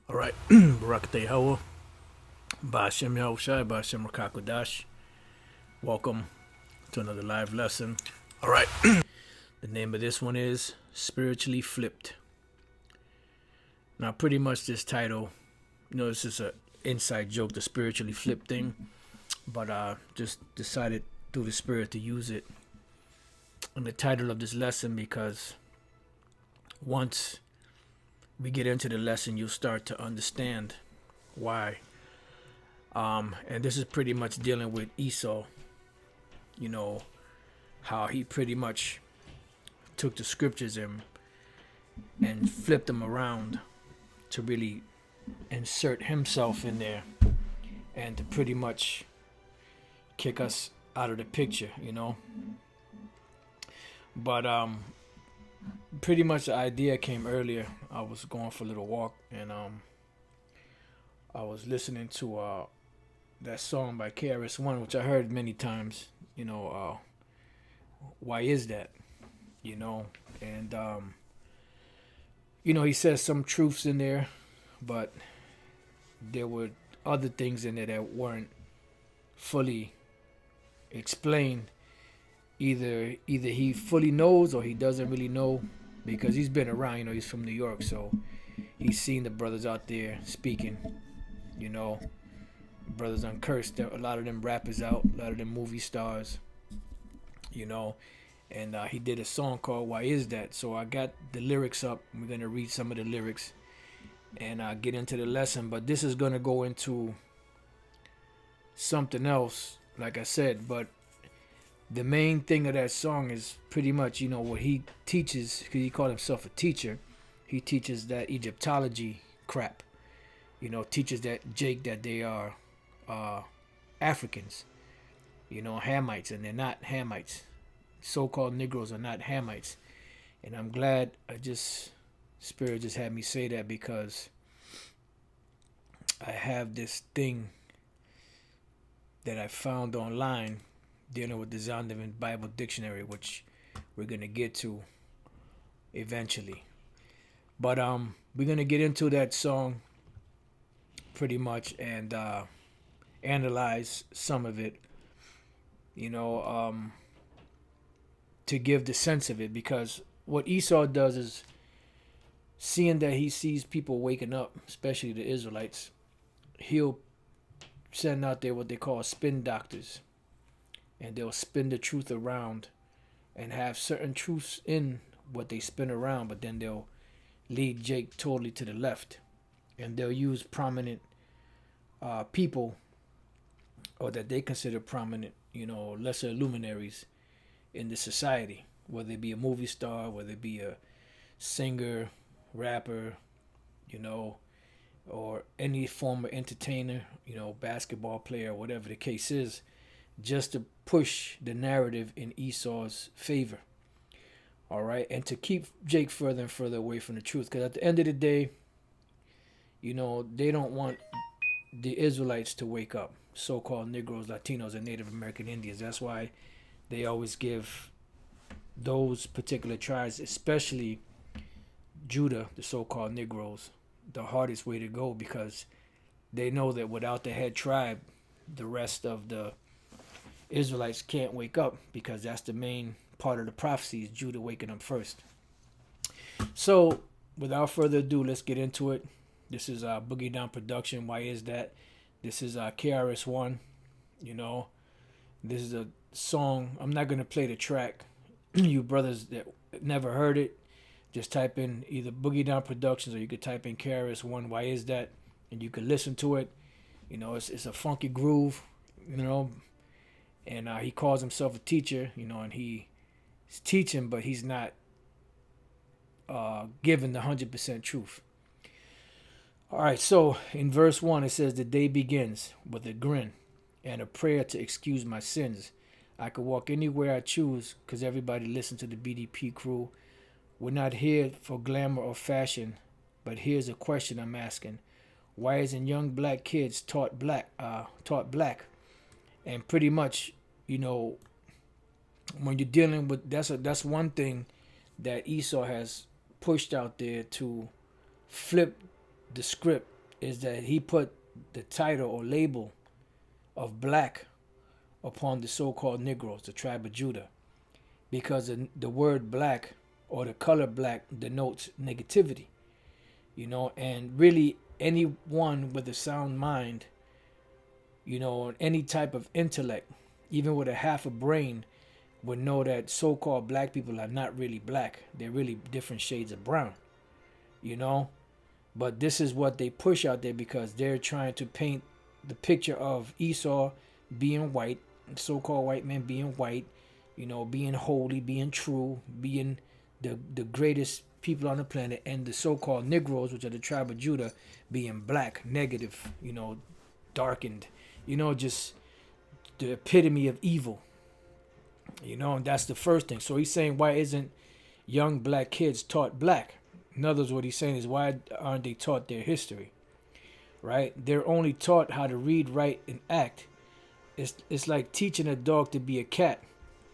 All right, Barakate Hawa, Bashem Yahushai, Bashem Rakakodash. Welcome to another live lesson. All right, the name of this one is Spiritually Flipped. Now, pretty much this title, this is an inside joke, the spiritually flipped thing, but I just decided through the Spirit to use it in the title of this lesson because once we get into the lesson, you'll start to understand why. And this is pretty much dealing with Esau. How he pretty much took the scriptures and flipped them around to really insert himself in there and to pretty much kick us out of the picture, But pretty much the idea came earlier. I was going for a little walk and I was listening to that song by Karis one, which I heard many times. Why is that? And he says some truths in there, but there were other things in there that weren't fully explained. Either he fully knows or he doesn't really know, because he's been around. He's from New York, so he's seen the brothers out there speaking. Brothers uncursed. A lot of them rappers out, a lot of them movie stars. And he did a song called "Why Is That?" So I got the lyrics up. We're gonna read some of the lyrics and get into the lesson. But this is gonna go into something else, like I said. But the main thing of that song is pretty much, what he teaches, because he called himself a teacher. He teaches that Egyptology crap. Teaches that that they are Africans, Hamites, and they're not Hamites. So-called Negros are not Hamites. And I'm glad Spirit just had me say that, because I have this thing that I found online dealing with the Zondervan Bible dictionary, which we're going to get to eventually. But we're going to get into that song pretty much and analyze some of it, to give the sense of it. Because what Esau does is, seeing that he sees people waking up, especially the Israelites, he'll send out there what they call spin doctors. And they'll spin the truth around and have certain truths in what they spin around, but then they'll lead Jake totally to the left. And they'll use prominent people, or that they consider prominent, lesser luminaries in the society, whether it be a movie star, whether it be a singer, rapper, or any form of entertainer, basketball player, whatever the case is, just to push the narrative in Esau's favor. All right. And to keep Jake further and further away from the truth. Because at the end of the day, they don't want the Israelites to wake up. So-called Negros, Latinos, and Native American Indians. That's why they always give those particular tribes, especially Judah, the so-called Negros, the hardest way to go, because they know that without the head tribe, the rest of the Israelites can't wake up, because that's the main part of the prophecy, is Judah waking up first. So without further ado, let's get into it. This is Boogie Down Production. Why is that? This is KRS One. This is a song. I'm not gonna play the track. You brothers that never heard it, just type in either Boogie Down Productions, or you could type in KRS One. Why is that? And you can listen to it. It's a funky groove. And he calls himself a teacher, and he's teaching, but he's not giving the 100% truth. All right, so in verse 1, it says, "The day begins with a grin and a prayer to excuse my sins. I could walk anywhere I choose, because everybody listen to the BDP crew. We're not here for glamour or fashion, but here's a question I'm asking. Why isn't young black kids taught black? And pretty much, when you're dealing with, that's one thing that Esau has pushed out there, to flip the script is that he put the title or label of black upon the so-called Negros, the tribe of Judah, because the word black or the color black denotes negativity, you know, and really anyone with a sound mind, you know, any type of intellect, even with a half a brain, would know that so-called black people are not really black. They're really different shades of brown, you know. But this is what they push out there because they're trying to paint the picture of Esau being white, so-called white men being white, you know, being holy, being true, being the greatest people on the planet, and the so-called Negros, which are the tribe of Judah, being black, negative, you know, darkened, you know, just the epitome of evil, you know. And that's the first thing. So he's saying, why isn't young black kids taught black? In other words, what he's saying is, why aren't they taught their history, right? They're only taught how to read, write, and act. It's like teaching a dog to be a cat.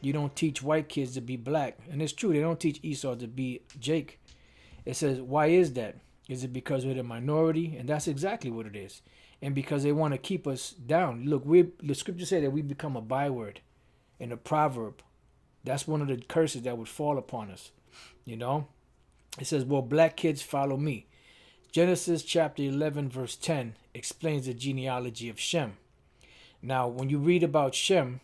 You don't teach white kids to be black. And it's true, they don't teach Esau to be Jake. It says, why is that? Is it because we're the minority? And that's exactly what it is. And because they want to keep us down. Look, the scripture said that we become a byword and a proverb. That's one of the curses that would fall upon us, you know. It says, well, black kids follow me. Genesis chapter 11 verse 10 explains the genealogy of Shem. Now, when you read about Shem,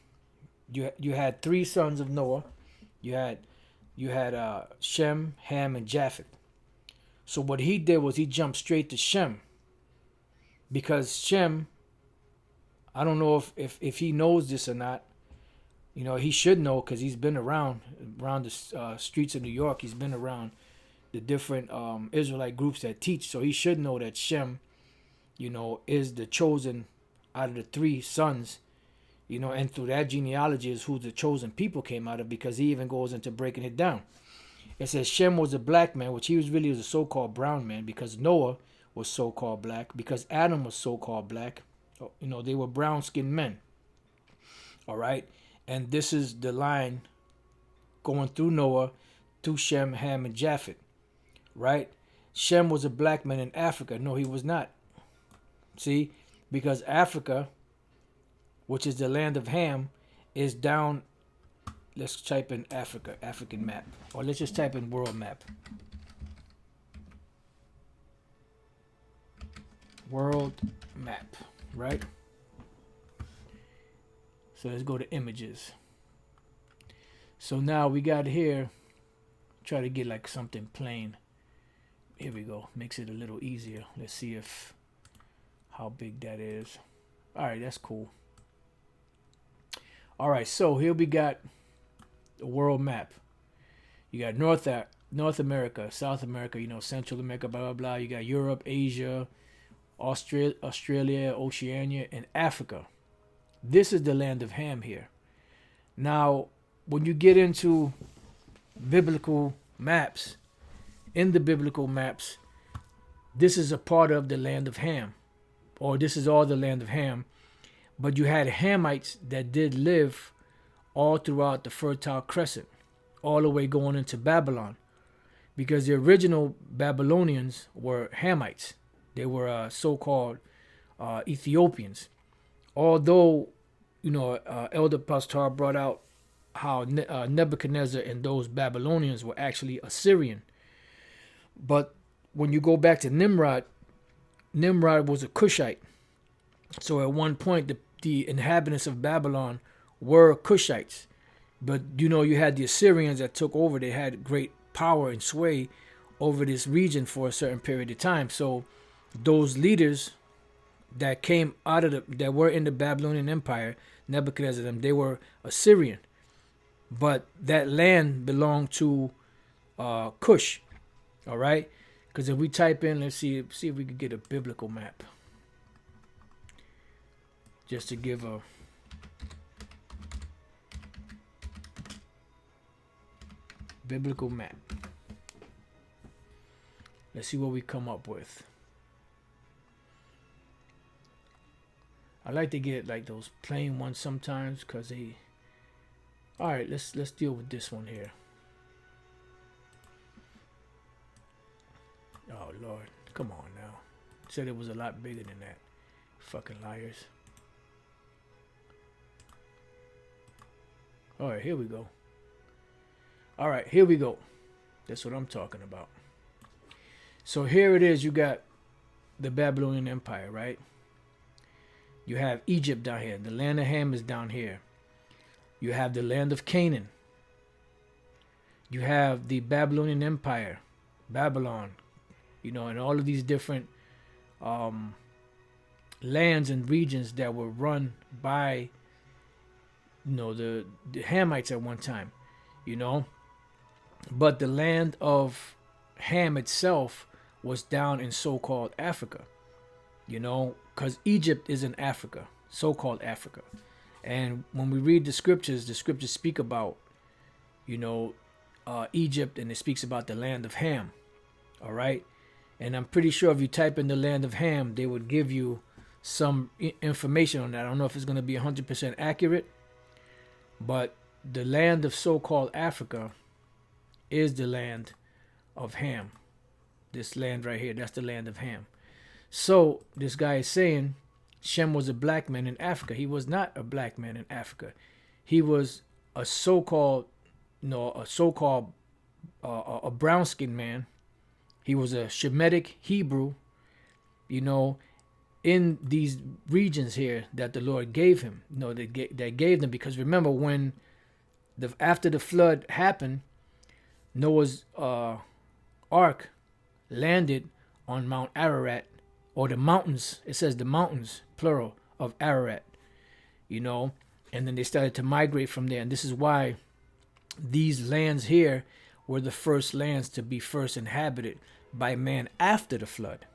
you had three sons of Noah. You had Shem, Ham, and Japheth. So what he did was he jumped straight to Shem, because Shem, I don't know if he knows this or not. You know, he should know, because he's been around the streets of New York. He's been around the different Israelite groups that teach. So he should know that Shem, you know, is the chosen out of the three sons, you know, and through that genealogy is who the chosen people came out of, because he even goes into breaking it down. It says Shem was a black man, which he was really a so-called brown man, because Noah was so-called black, because Adam was so-called black. You know, they were brown-skinned men. All right. And this is the line going through Noah to Shem, Ham, and Japheth. Right? Shem was a black man in Africa. No, he was not. See? Because Africa, which is the land of Ham, is down. Let's type in Africa, African map. Or let's just type in world map. World map, right? So let's go to images. So now we got here, try to get like something plain. Here we go. Makes it a little easier. Let's see how big that is. All right, that's cool. All right, so here we got the world map. You got North America, South America, you know, Central America, blah, blah, blah. You got Europe, Asia, Australia, Oceania, and Africa. This is the land of Ham here. Now, when you get into biblical maps, in the biblical maps, this is a part of the land of Ham, or this is all the land of Ham. But you had Hamites that did live all throughout the Fertile Crescent, all the way going into Babylon, because the original Babylonians were Hamites. They were so-called Ethiopians. Although, you know, Elder Pastor brought out how Nebuchadnezzar and those Babylonians were actually Assyrian. But when you go back to Nimrod was a Cushite. So at one point, the inhabitants of Babylon were Cushites. But, you know, you had the Assyrians that took over. They had great power and sway over this region for a certain period of time. So those leaders that came out of that were in the Babylonian Empire, Nebuchadnezzar, they were Assyrian. But that land belonged to Cush. All right? Because if we type in, let's see if we could get a biblical map. Just to give a biblical map. Let's see what we come up with. I like to get like those plain ones sometimes because they. All right, let's deal with this one here. Oh Lord, come on now. Said it was a lot bigger than that. Fucking liars. All right, here we go. All right, here we go. That's what I'm talking about. So here it is. You got the Babylonian Empire, right? You have Egypt down here. The land of Ham is down here. You have the land of Canaan. You have the Babylonian Empire, Babylon, you know, and all of these different lands and regions that were run by, you know, the Hamites at one time, you know. But the land of Ham itself was down in so-called Africa, you know, because Egypt is in Africa, so-called Africa. And when we read the scriptures speak about, you know, Egypt, and it speaks about the land of Ham. All right. And I'm pretty sure if you type in the land of Ham, they would give you some information on that. I don't know if it's going to be 100% accurate, but the land of so-called Africa is the land of Ham. This land right here, that's the land of Ham. So this guy is saying Shem was a black man in Africa. He was not a black man in Africa. He was a so-called, a brown-skinned man. He was a Shemitic Hebrew, you know, in these regions here that the Lord gave him, you know, that gave them. Because remember, when after the flood happened, Noah's ark landed on Mount Ararat, or the mountains. It says the mountains, plural, of Ararat, you know, and then they started to migrate from there. And this is why these lands here were the first lands to be first inhabited by man after the flood.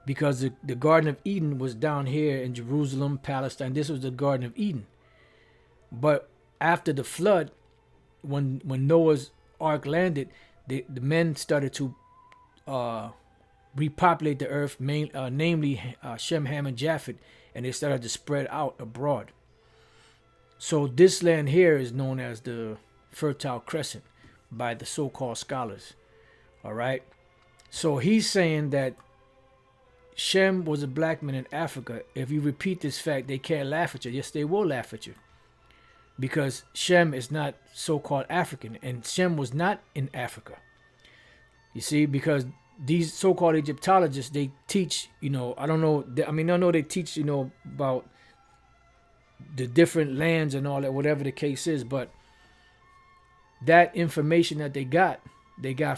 Because the Garden of Eden was down here in Jerusalem, Palestine. This was the Garden of Eden. But after the flood, when Noah's ark landed, the men started to repopulate the earth, namely Shem, Ham, and Japheth, and they started to spread out abroad. So this land here is known as the Fertile Crescent by the so-called scholars. All right. So he's saying that Shem was a black man in Africa. If you repeat this fact, they can't laugh at you. Yes, they will laugh at you. Because Shem is not so-called African, and Shem was not in Africa. You see, because these so-called Egyptologists, they teach, you know, I know they teach, you know, about the different lands and all that, whatever the case is, but that information that they got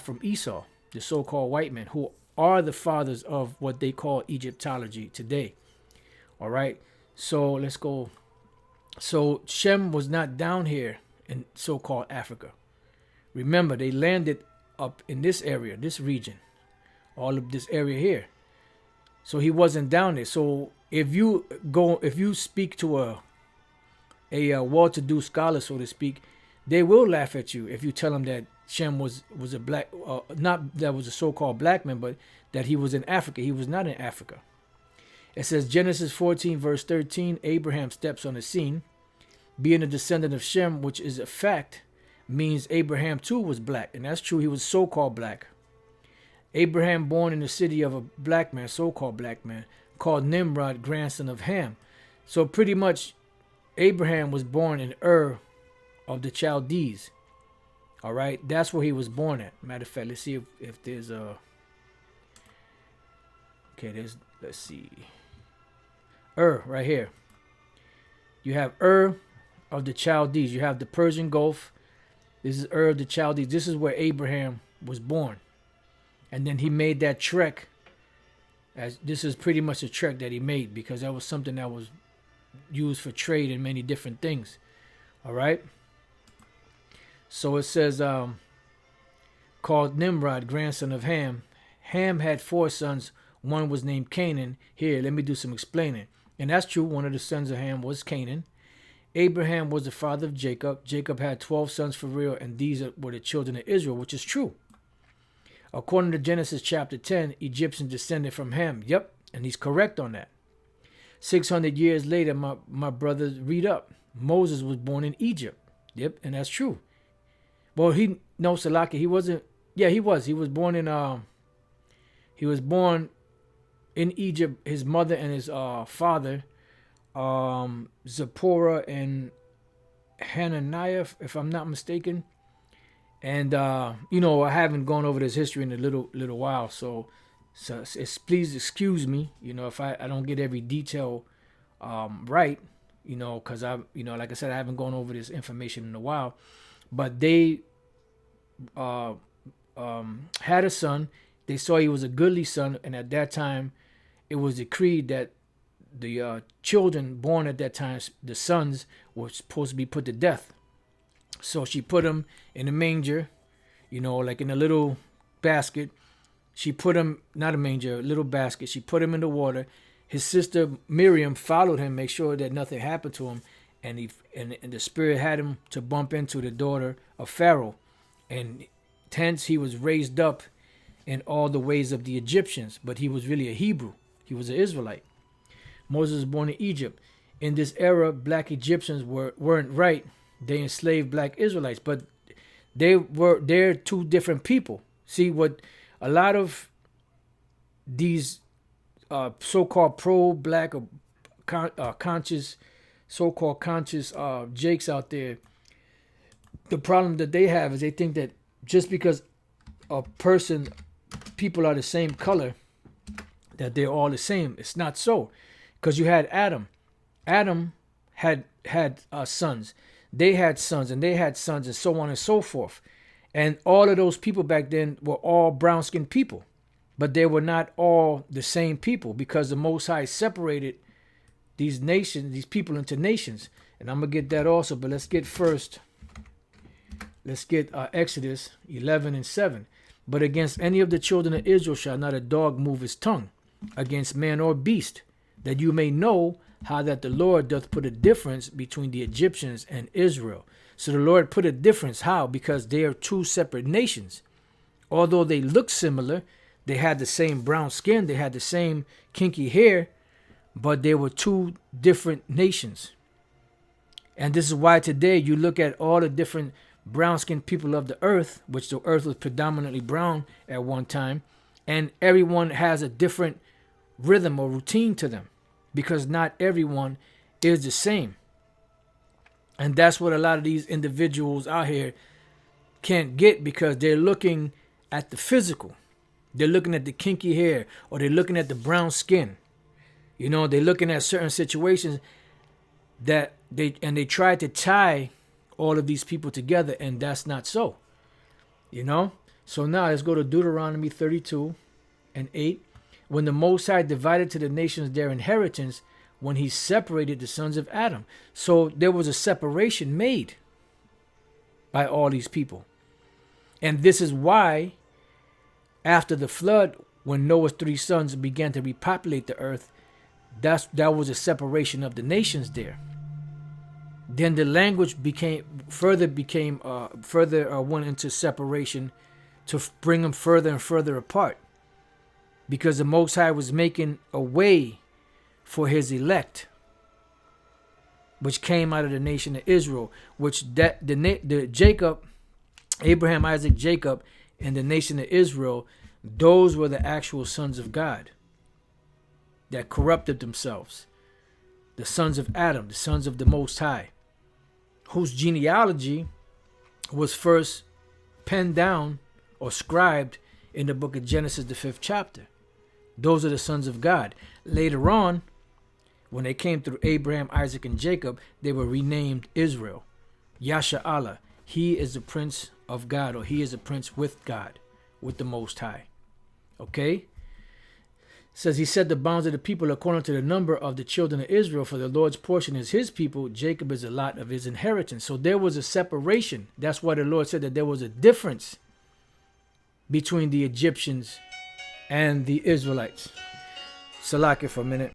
from Esau, the so-called white men, who are the fathers of what they call Egyptology today. All right. So let's go. So Shem was not down here in so-called Africa. Remember, they landed up in this area, this region, all of this area here. So he wasn't down there. So if you speak to a well-to-do scholar, so to speak, they will laugh at you if you tell them that Shem was a black, not that was a so-called black man, but that he was in Africa. He was not in Africa. It says Genesis 14 verse 13, Abraham steps on the scene. Being a descendant of Shem, which is a fact, means Abraham too was black. And that's true. He was so-called black. Abraham born in the city of a black man, so-called black man, called Nimrod, grandson of Ham. So pretty much Abraham was born in Ur of the Chaldees. All right. That's where he was born at. Matter of fact, let's see if there's a... Okay, let's see. Ur, right here. You have Ur of the Chaldees. You have the Persian Gulf. This is Ur of the Chaldees. This is where Abraham was born. And then he made that trek. This is pretty much a trek that he made, because that was something that was used for trade and many different things. All right. So it says, called Nimrod, grandson of Ham. Ham had 4 sons. One was named Canaan. Here, let me do some explaining. And that's true. One of the sons of Ham was Canaan. Abraham was the father of Jacob. Jacob had 12 sons for real, and these were the children of Israel, which is true. According to Genesis chapter 10, Egyptians descended from Ham. Yep, and he's correct on that. 600 years later, my brothers read up. Moses was born in Egypt. Yep, and that's true. Well, Salaki, he wasn't. Yeah, he was. He was born in. He was born in Egypt, his mother and his father, Zipporah and Hananiah, if I'm not mistaken. And I haven't gone over this history in a little while, so it's, please excuse me, if I don't get every detail right, because like I said, I haven't gone over this information in a while. But they uh, had a son. They saw he was a goodly son, and at that time, it was decreed that the children born at that time, the sons, were supposed to be put to death. So she put him in a manger, like in a little basket. She put him, not a manger, a little basket. She put him in the water. His sister Miriam followed him, make sure that nothing happened to him. And the spirit had him to bump into the daughter of Pharaoh. And hence he was raised up in all the ways of the Egyptians. But he was really a Hebrew. He was an Israelite. Moses was born in Egypt. In this era, black Egyptians weren't right. They enslaved black Israelites, but they're two different people. See, what a lot of these so-called pro-black or conscious, so-called conscious jakes out there, the problem that they have is they think that just because people are the same color, that they're all the same. It's not so, because you had Adam. Adam had sons. They had sons, and they had sons, and so on and so forth. And all of those people back then were all brown-skinned people. But they were not all the same people, because the Most High separated these nations, these people, into nations. And I'm going to get that also, but let's get Exodus 11:7. But against any of the children of Israel shall not a dog move his tongue, against man or beast, that you may know how that the Lord doth put a difference between the Egyptians and Israel. So the Lord put a difference. How? Because they are two separate nations. Although they look similar, they had the same brown skin, they had the same kinky hair, but they were two different nations. And this is why today you look at all the different brown-skinned people of the earth, which the earth was predominantly brown at one time, and everyone has a different rhythm or routine to them, because not everyone is the same. And that's what a lot of these individuals out here can't get, because they're looking at the physical. They're looking at the kinky hair, or they're looking at the brown skin. They're looking at certain situations that they try to tie all of these people together, and that's not so. So now let's go to Deuteronomy 32:8. When the Most High divided to the nations their inheritance, when he separated the sons of Adam. So there was a separation made by all these people. And this is why, after the flood, when Noah's 3 sons began to repopulate the earth, that was a separation of the nations there. Then the language went into separation to bring them further and further apart, because the Most High was making a way for his elect, which came out of the nation of Israel, which the Jacob, Abraham, Isaac, Jacob, and the nation of Israel, those were the actual sons of God that corrupted themselves. The sons of Adam, the sons of the Most High, whose genealogy was first penned down or scribed in the book of Genesis, the 5th chapter. Those are the sons of God. Later on, when they came through Abraham, Isaac, and Jacob, they were renamed Israel. Yasha Allah. He is the prince of God, or he is a prince with God, with the Most High. Okay? It says, he set the bounds of the people according to the number of the children of Israel, for the Lord's portion is his people. Jacob is a lot of his inheritance. So there was a separation. That's why the Lord said that there was a difference between the Egyptians and the Israelites. Salakia for a minute.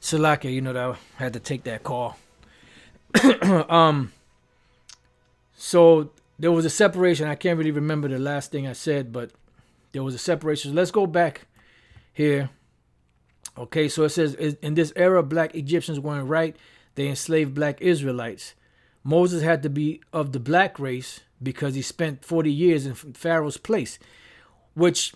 Salaka, you know that I had to take that call. So there was a separation. I can't really remember the last thing I said, but there was a separation. So let's go back here. Okay, so it says, in this era, black Egyptians weren't right. They enslaved black Israelites. Moses had to be of the black race because he spent 40 years in Pharaoh's place. Which,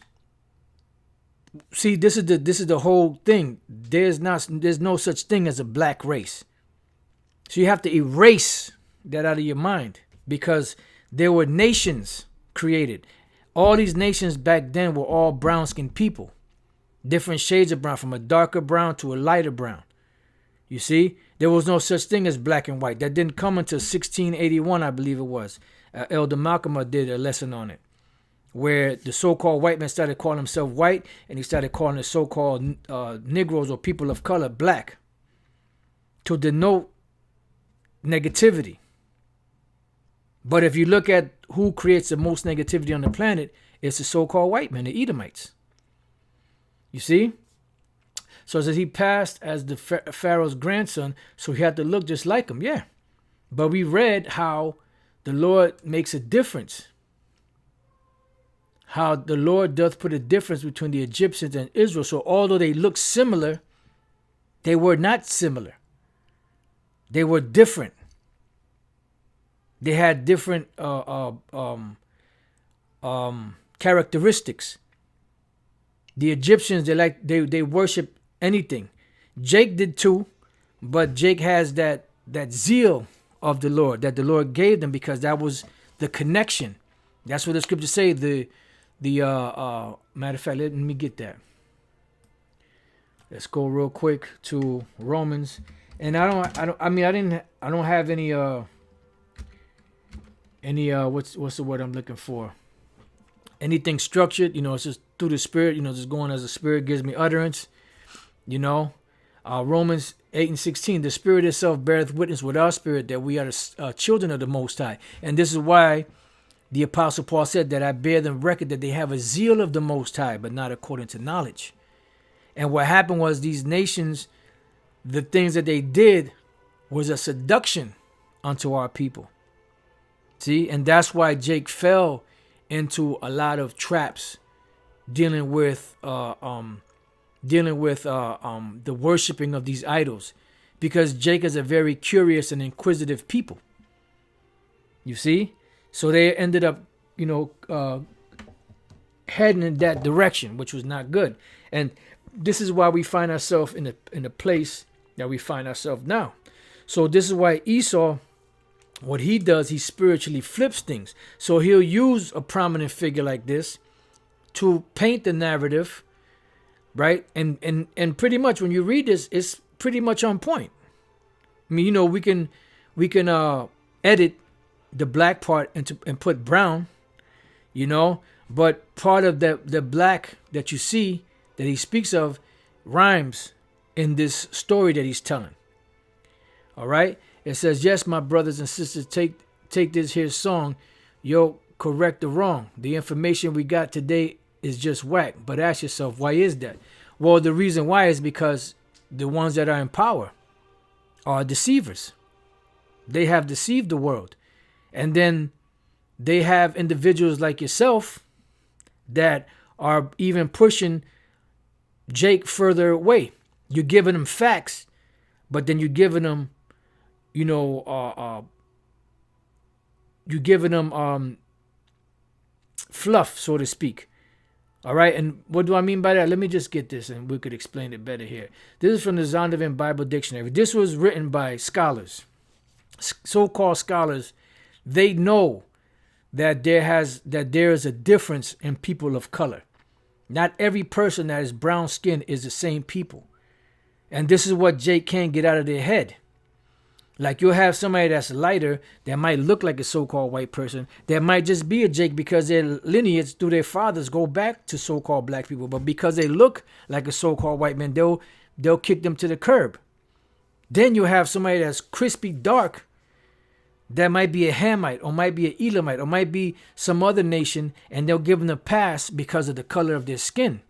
see, this is the whole thing. There's no such thing as a black race. So you have to erase that out of your mind, because there were nations created. All these nations back then were all brown-skinned people. Different shades of brown, from a darker brown to a lighter brown. You see? There was no such thing as black and white. That didn't come until 1681, I believe it was. Elder Malcolm did a lesson on it, where the so-called white man started calling himself white, and he started calling the so-called Negroes or people of color black, to denote negativity. But if you look at who creates the most negativity on the planet, it's the so-called white men, the Edomites. You see? So it says he passed as the Pharaoh's grandson, so he had to look just like him. Yeah. But we read how the Lord makes a difference. How the Lord doth put a difference between the Egyptians and Israel. So although they look similar, they were not similar. They were different. They had different characteristics. The Egyptians, they worship anything. Jake did too, but Jake has that zeal of the Lord that the Lord gave them, because that was the connection. That's what the scriptures say. The matter of fact, let me get that. Let's go real quick to Romans. And I don't have any what's the word I'm looking for? Anything structured, it's just through the Spirit, just going as the Spirit gives me utterance, Romans 8:16, the Spirit itself beareth witness with our spirit that we are the children of the Most High. And this is why the Apostle Paul said that I bear them record that they have a zeal of the Most High, but not according to knowledge. And what happened was, these nations, the things that they did was a seduction unto our people. See, and that's why Jake fell into a lot of traps dealing with the worshiping of these idols, because Jake is a very curious and inquisitive people. You see, so they ended up heading in that direction, which was not good. And this is why we find ourselves in the place that we find ourselves now. So this is why Esau, what he does, he spiritually flips things. So he'll use a prominent figure like this to paint the narrative, right? And pretty much when you read this, it's pretty much on point. I mean, we can edit the black part and put brown, but part of the black that you see that he speaks of rhymes in this story that he's telling. All right. It says, yes, my brothers and sisters, take this here song. Correct the wrong. The information we got today is just whack. But ask yourself, why is that? Well, the reason why is because the ones that are in power are deceivers. They have deceived the world. And then they have individuals like yourself that are even pushing Jake further away. You're giving them facts, but then you're giving them fluff, so to speak. All right, and what do I mean by that? Let me just get this, and we could explain it better here. This is from the Zondervan Bible Dictionary. This was written by scholars, so-called scholars. They know that there is a difference in people of color. Not every person that is brown skinned is the same people, and this is what Jake can't get out of their head. Like, you'll have somebody that's lighter that might look like a so-called white person. That might just be a Jake because their lineage through their fathers go back to so-called black people. But because they look like a so-called white man, they'll kick them to the curb. Then you'll have somebody that's crispy dark that might be a Hamite or might be an Elamite or might be some other nation, and they'll give them a pass because of the color of their skin.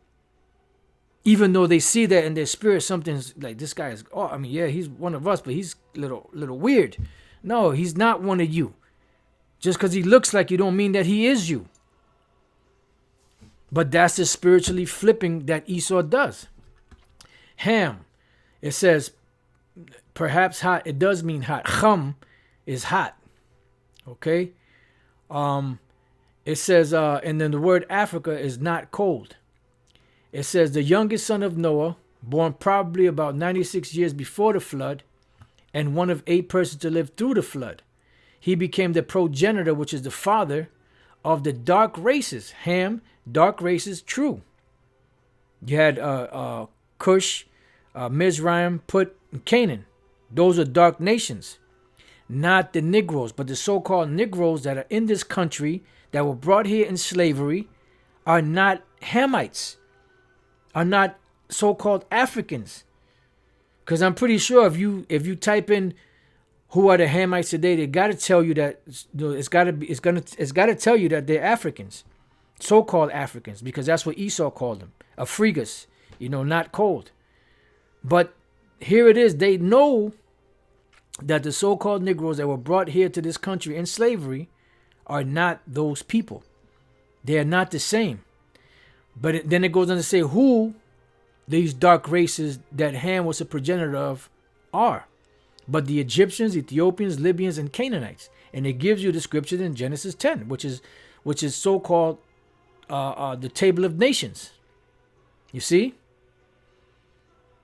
Even though they see that in their spirit, something's like, this guy is, oh, I mean, yeah, he's one of us, but he's little weird. No, he's not one of you. Just because he looks like you don't mean that he is you. But that's the spiritually flipping that Esau does. Ham, it says, perhaps hot. It does mean hot. Chum is hot. Okay? It says, and then the word Africa is not cold. It says the youngest son of Noah, born probably about 96 years before the flood, and one of 8 persons to live through the flood. He became the progenitor, which is the father of the dark races. Ham, dark races, true. You had Cush, Mizraim, Put, and Canaan. Those are dark nations. Not the Negros, but the so-called Negros that are in this country that were brought here in slavery are not Hamites, are not so-called Africans. Because I'm pretty sure if you type in who are the Hamites today, they got to tell you that it's got to tell you that they're Africans, so-called Africans, because that's what Esau called them, Afrigas, not cold. But here it is. They know that the so-called Negroes that were brought here to this country in slavery are not those people. They are not the same. But then it goes on to say who these dark races that Ham was a progenitor of are. But the Egyptians, Ethiopians, Libyans, and Canaanites. And it gives you the scriptures in Genesis 10, which is so-called the table of nations. You see?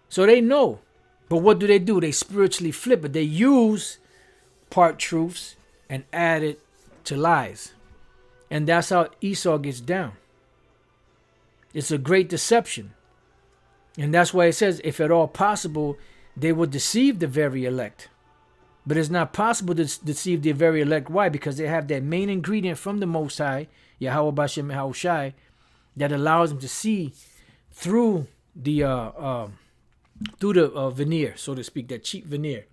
So they know. But what do? They spiritually flip it. They use part truths and add it to lies. And that's how Esau gets down. It's a great deception. And that's why it says, if at all possible, they will deceive the very elect. But it's not possible to deceive the very elect. Why? Because they have that main ingredient from the Most High, Yahweh Bashem Yahushai, that allows them to see through the veneer, so to speak, that cheap veneer.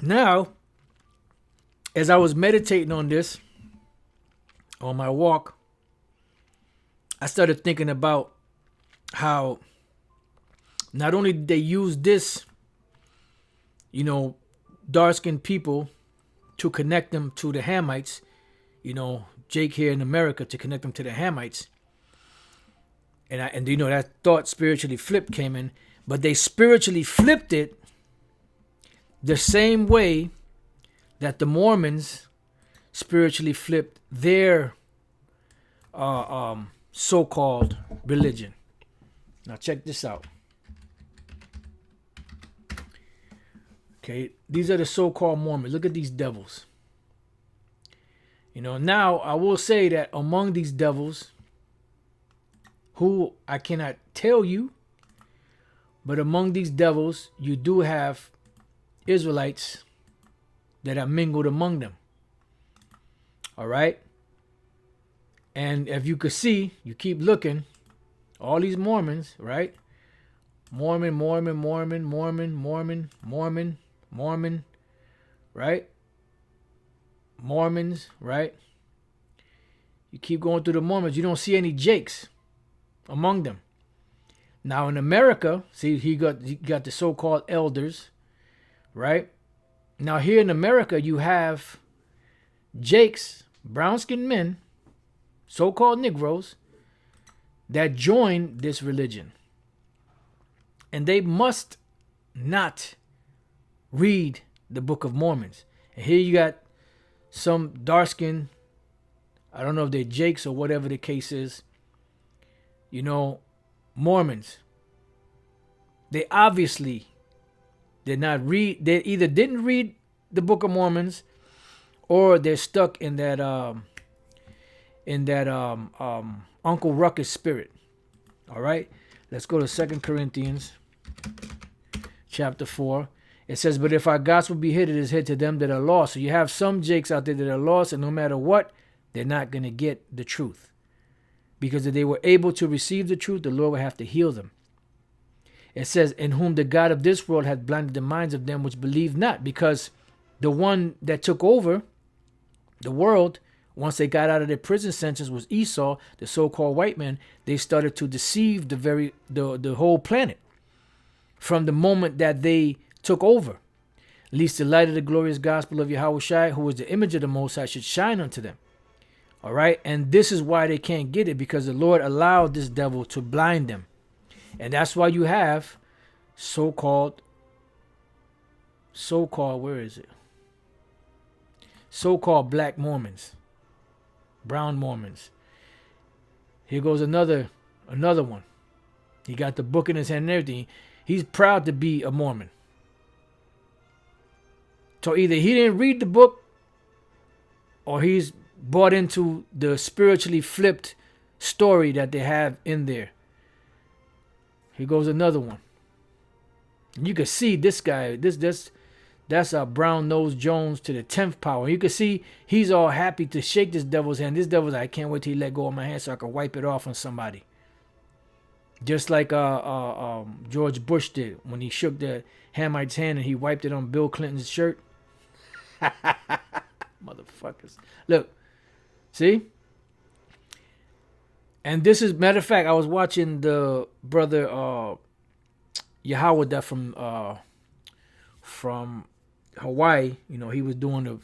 Now, as I was meditating on this, on my walk, I started thinking about how not only did they use this, dark-skinned people to connect them to the Hamites, Jake here in America to connect them to the Hamites. And that thought spiritually flipped came in, but they spiritually flipped it the same way that the Mormons spiritually flipped their so-called religion. Now check this out. Okay, these are the so-called Mormons. Look at these devils. Now I will say that among these devils, who I cannot tell you, but among these devils, you do have Israelites that are mingled among them. All right? And if you could see, you keep looking, all these Mormons, right? Mormon, right? Mormons, right? You keep going through the Mormons, you don't see any Jakes among them. Now in America, see, he got the so-called elders, right? Now here in America, you have Jakes, brown-skinned men, so-called Negroes, that join this religion. And they must not read the Book of Mormons. And here you got some dark-skinned, I don't know if they're Jakes or whatever the case is, Mormons. They obviously did not read, they either didn't read the Book of Mormons, or they're stuck in that Uncle Ruckus spirit. All right, let's go to 2 Corinthians chapter 4. It says, but if our gospel be hid, it is hid to them that are lost. So you have some Jakes out there that are lost, and no matter what, they're not going to get the truth. Because if they were able to receive the truth, the Lord would have to heal them. It says, in whom the God of this world hath blinded the minds of them which believe not. Because the one that took over the world once they got out of their prison sentence was Esau, the so-called white man, they started to deceive the whole planet from the moment that they took over. Lest the light of the glorious gospel of Yahushua, who is the image of the Most High, should shine unto them. All right. And this is why they can't get it, because the Lord allowed this devil to blind them. And that's why you have so-called, where is it? So-called black Mormons, brown Mormons. Here goes another one. He got the book in his hand and everything. He's proud to be a Mormon. So either he didn't read the book, or he's bought into the spiritually flipped story that they have in there. Here goes another one. And you can see this guy, that's a brown-nosed Jones to the 10th power. You can see he's all happy to shake this devil's hand. This devil's like, I can't wait till he let go of my hand so I can wipe it off on somebody. Just like George Bush did when he shook the Hamite's hand and he wiped it on Bill Clinton's shirt. Motherfuckers. Look, see? And this is, matter of fact, I was watching the brother Yahweh from Hawaii. You know, he was doing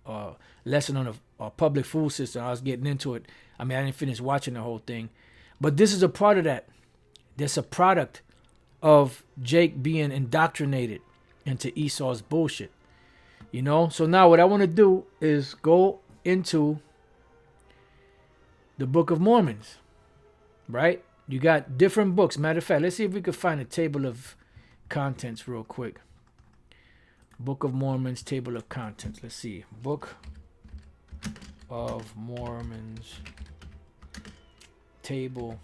a lesson on a public food system. I was getting into it. I mean, I didn't finish watching the whole thing. But this is a part of that. That's a product of Jake being indoctrinated into Esau's bullshit. You know? So now what I want to do is go into the Book of Mormons. Right? You got different books. Matter of fact, let's see if we can find a table of contents real quick. Book of Mormons, table of contents. Let's see. Book of Mormons, table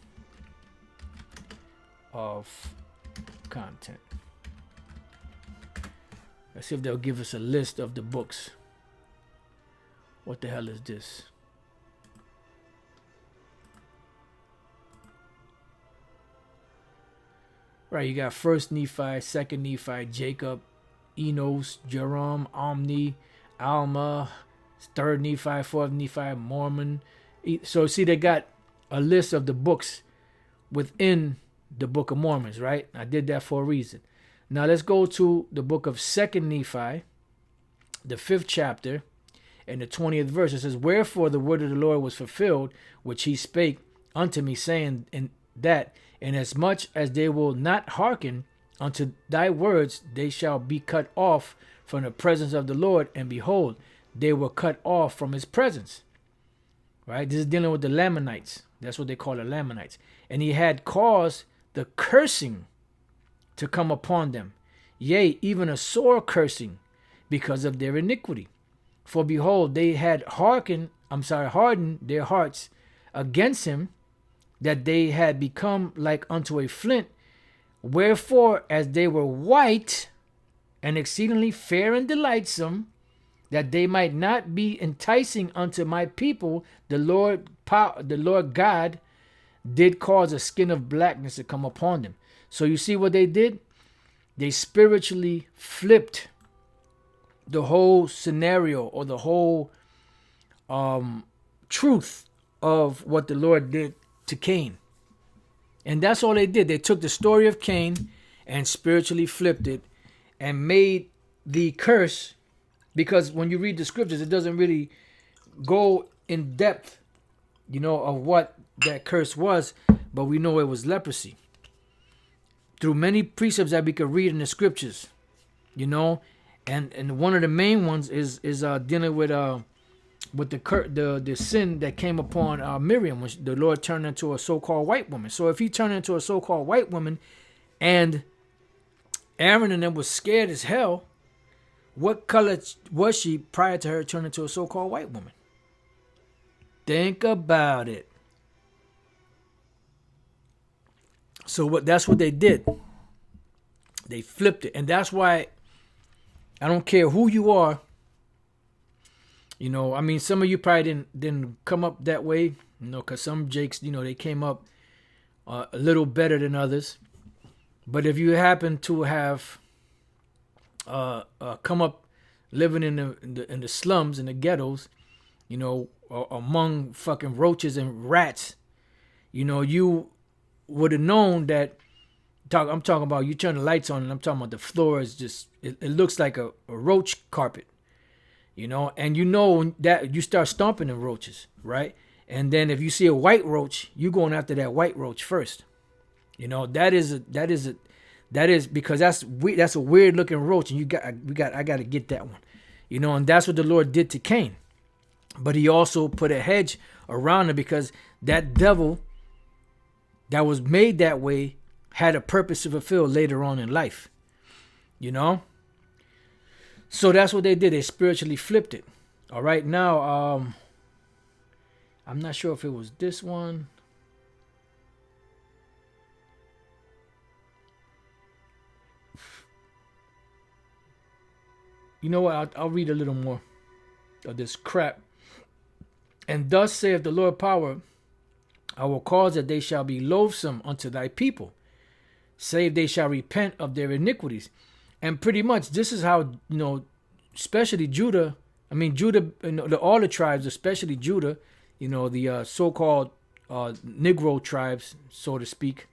of content. Let's see if they'll give us a list of the books. What the hell is this? Right, you got 1st Nephi, 2nd Nephi, Jacob, Enos, Jerome, Omni, Alma, 3rd Nephi, 4th Nephi, Mormon. So see, they got a list of the books within the Book of Mormons, right? I did that for a reason. Now let's go to the book of 2nd Nephi, the 5th chapter, and the 20th verse. It says, wherefore the word of the Lord was fulfilled, which he spake unto me, saying that inasmuch as they will not hearken unto thy words, they shall be cut off from the presence of the Lord, and behold, they were cut off from his presence. Right? This is dealing with the Lamanites. That's what they call the Lamanites. And he had caused the cursing to come upon them, yea, even a sore cursing, because of their iniquity. For behold, they had hardened their hearts against him, that they had become like unto a flint. Wherefore, as they were white and exceedingly fair and delightsome, that they might not be enticing unto my people, the Lord God did cause a skin of blackness to come upon them. So you see what they did? They spiritually flipped the whole scenario, or the whole truth of what the Lord did to Cain. And that's all they did. They took the story of Cain and spiritually flipped it and made the curse, because when you read the scriptures, it doesn't really go in depth, of what that curse was, but we know it was leprosy. Through many precepts that we could read in the scriptures, and one of the main ones is dealing with the sin that came upon Miriam, when the Lord turned into a so-called white woman. So if he turned into a so-called white woman, and Aaron and them was scared as hell, what color was she prior to her turning into a so-called white woman? Think about it. So that's what they did. They flipped it. And that's why I don't care who you are. Some of you probably didn't come up that way, because some Jakes, they came up a little better than others. But if you happen to have come up living in the slums, in the ghettos, among fucking roaches and rats, you would have known that. I'm talking about you turn the lights on, and I'm talking about the floor is just, it looks like a roach carpet, and that you start stomping the roaches, right? And then if you see a white roach, you going after that white roach first. That is because that's a weird looking roach, and I got to get that one, and that's what the Lord did to Cain. But he also put a hedge around it because that devil that was made that way had a purpose to fulfill later on in life, So that's what they did. They spiritually flipped it. All right, now I'm not sure if it was this one. You know what? I'll read a little more of this crap. And thus saith the Lord power, I will cause that they shall be loathsome unto thy people, save they shall repent of their iniquities. And pretty much this is how, especially Judah, all the tribes, especially Judah, the so-called Negro tribes, so to speak,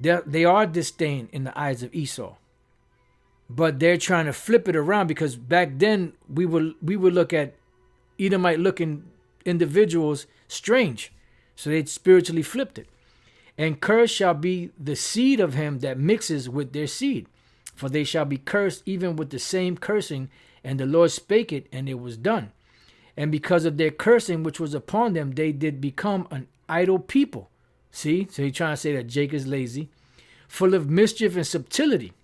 they are disdained in the eyes of Esau. But they're trying to flip it around because back then we would look at Edomite-looking individuals strange. So they spiritually flipped it. And cursed shall be the seed of him that mixes with their seed. For they shall be cursed even with the same cursing. And the Lord spake it, and it was done. And because of their cursing which was upon them, they did become an idle people. See? So he's trying to say that Jake is lazy. Full of mischief and subtlety.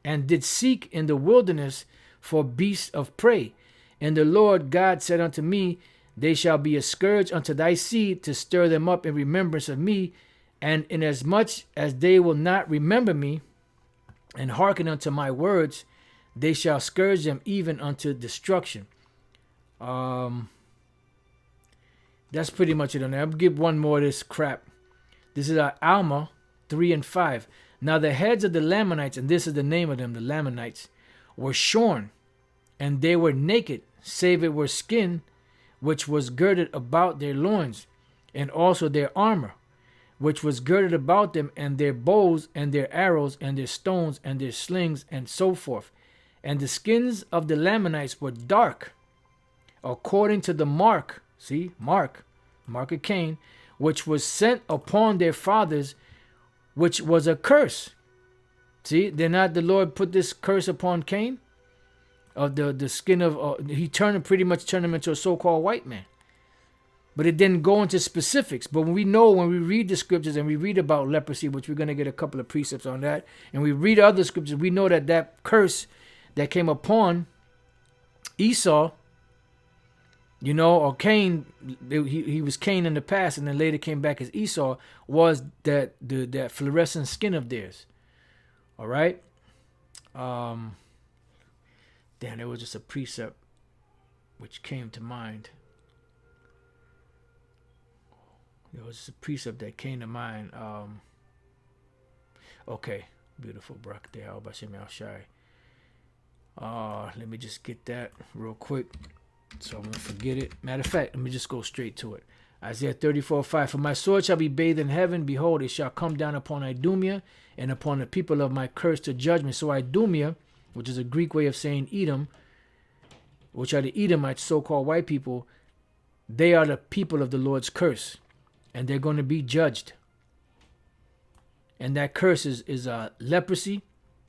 And did seek in the wilderness for beasts of prey. And the Lord God said unto me, they shall be a scourge unto thy seed to stir them up in remembrance of me. And inasmuch as they will not remember me and hearken unto my words, they shall scourge them even unto destruction. That's pretty much it on there. I'll give one more of this crap. This is Alma 3 and 5. Now the heads of the Lamanites, and this is the name of them, the Lamanites, were shorn, and they were naked, save it were skin, which was girded about their loins, and also their armor, which was girded about them, and their bows, and their arrows, and their stones, and their slings, and so forth. And the skins of the Lamanites were dark, according to the mark of Cain, which was sent upon their fathers, which was a curse. See, did not the Lord put this curse upon Cain? Of the skin of, he pretty much turned him into a so-called white man. But it didn't go into specifics. But when we read the scriptures and we read about leprosy, which we're going to get a couple of precepts on that, and we read other scriptures, we know that curse that came upon Esau, or Cain, he was Cain in the past and then later came back as Esau, was that fluorescent skin of theirs. All right? Damn, there was just a precept which came to mind. There was just a precept that came to mind. Okay, beautiful, Barak there. Let me just get that real quick so I won't forget it. Matter of fact, let me just go straight to it. Isaiah 34:5. For my sword shall be bathed in heaven. Behold, it shall come down upon Idumea and upon the people of my curse to judgment. So Idumea, which is a Greek way of saying Edom, which are the Edomites, so-called white people, they are the people of the Lord's curse. And they're going to be judged. And that curse is leprosy.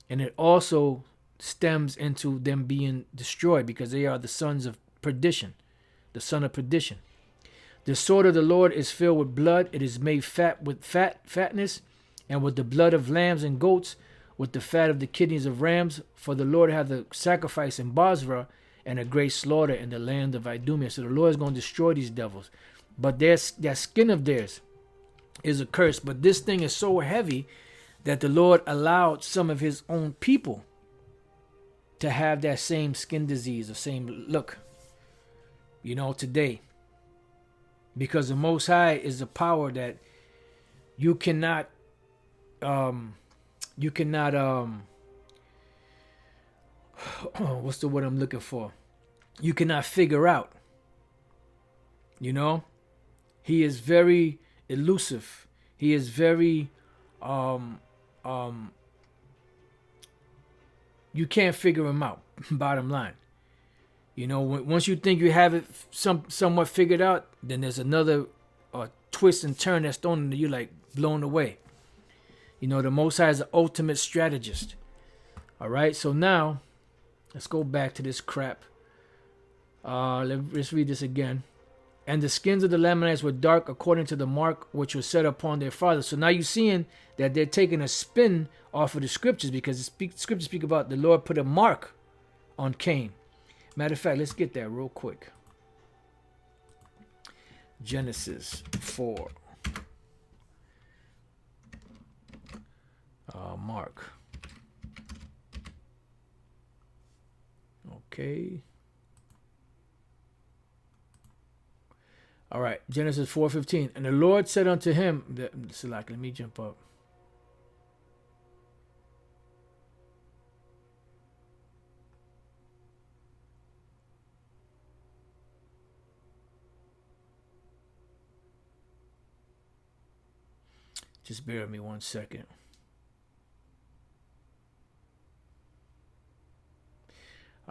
And it also stems into them being destroyed because they are the sons of perdition. The son of perdition. The sword of the Lord is filled with blood. It is made fat with fatness. And with the blood of lambs and goats. With the fat of the kidneys of rams. For the Lord hath a sacrifice in Bozrah. And a great slaughter in the land of Idumea. So the Lord is going to destroy these devils. But that skin of theirs is a curse. But this thing is so heavy that the Lord allowed some of his own people to have that same skin disease, the same look, today. Because the Most High is a power that you cannot what's the word I'm looking for? You cannot figure out. You know, he is very elusive. He is very you can't figure him out. Bottom line, you know, once you think you have it somewhat figured out, then there's another twist and turn that's thrown into you, like blown away. You know, the Most High is the ultimate strategist. All right, so now let's go back to this crap. Let's read this again. And the skins of the Lamanites were dark according to the mark which was set upon their fathers. So now you're seeing that they're taking a spin off of the scriptures, because the scriptures speak about the Lord put a mark on Cain. Matter of fact, let's get that real quick. Genesis 4. Mark. Okay. All right, Genesis 4:15. And the Lord said unto him, let me jump up. Just bear with me 1 second.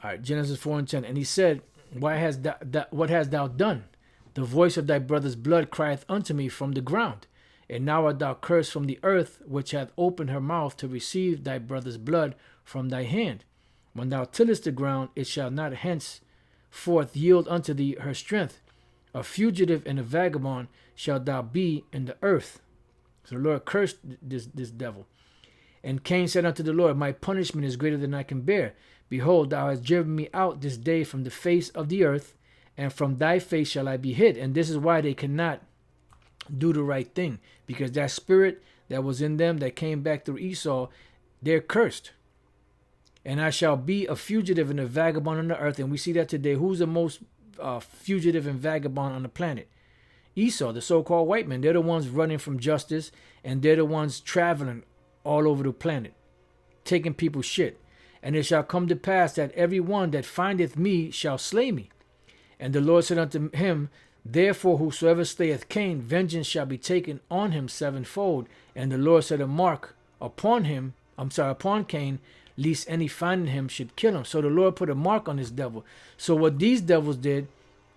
All right, Genesis 4:10. And he said, what hast thou done? The voice of thy brother's blood crieth unto me from the ground. And now art thou cursed from the earth, which hath opened her mouth to receive thy brother's blood from thy hand. When thou tillest the ground, it shall not henceforth yield unto thee her strength. A fugitive and a vagabond shalt thou be in the earth. So the Lord cursed this devil. And Cain said unto the Lord, my punishment is greater than I can bear. Behold, thou hast driven me out this day from the face of the earth, and from thy face shall I be hid. And this is why they cannot do the right thing, because that spirit that was in them that came back through Esau, they're cursed. And I shall be a fugitive and a vagabond on the earth. And we see that today. Who's the most fugitive and vagabond on the planet? Esau, the so-called white man. They're the ones running from justice, and they're the ones traveling all over the planet, taking people's shit. And it shall come to pass that every one that findeth me shall slay me. And the Lord said unto him, therefore whosoever slayeth Cain, vengeance shall be taken on him sevenfold. And the Lord set a mark upon Cain, lest any finding him should kill him. So the Lord put a mark on this devil. So what these devils did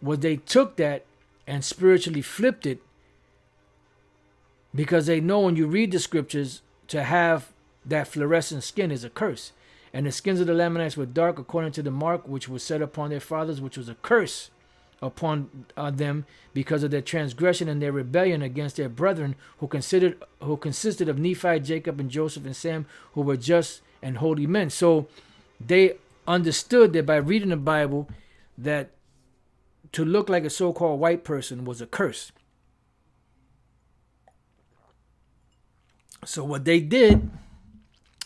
was they took that and spiritually flipped it, because they know when you read the scriptures, to have that fluorescent skin is a curse. And the skins of the Lamanites were dark according to the mark which was set upon their fathers, which was a curse upon them because of their transgression and their rebellion against their brethren, who consisted of Nephi, Jacob, and Joseph, and Sam, who were just and holy men. So they understood that by reading the Bible, that to look like a so-called white person was a curse. So what they did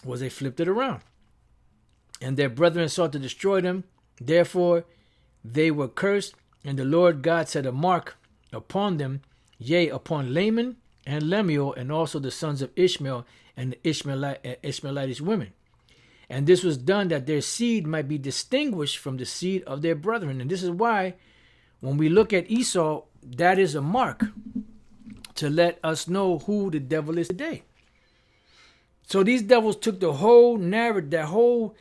was they flipped it around. And their brethren sought to destroy them. Therefore, they were cursed. And the Lord God set a mark upon them, yea, upon Laman and Lemuel, and also the sons of Ishmael and the Ishmaelitish women. And this was done that their seed might be distinguished from the seed of their brethren. And this is why, when we look at Esau, that is a mark to let us know who the devil is today. So these devils took the whole narrative, that whole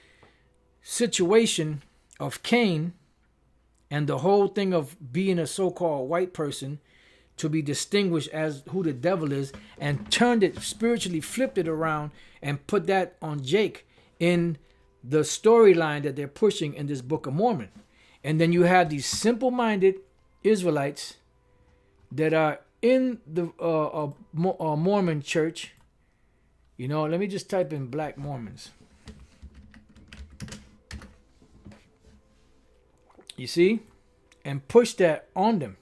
situation of Cain, and the whole thing of being a so-called white person to be distinguished as who the devil is, and turned it spiritually, flipped it around, and put that on Jake in the storyline that they're pushing in this Book of Mormon. And then you have these simple-minded Israelites that are in the Mormon church. You know, let me just type in black Mormons. You see? And push that on them.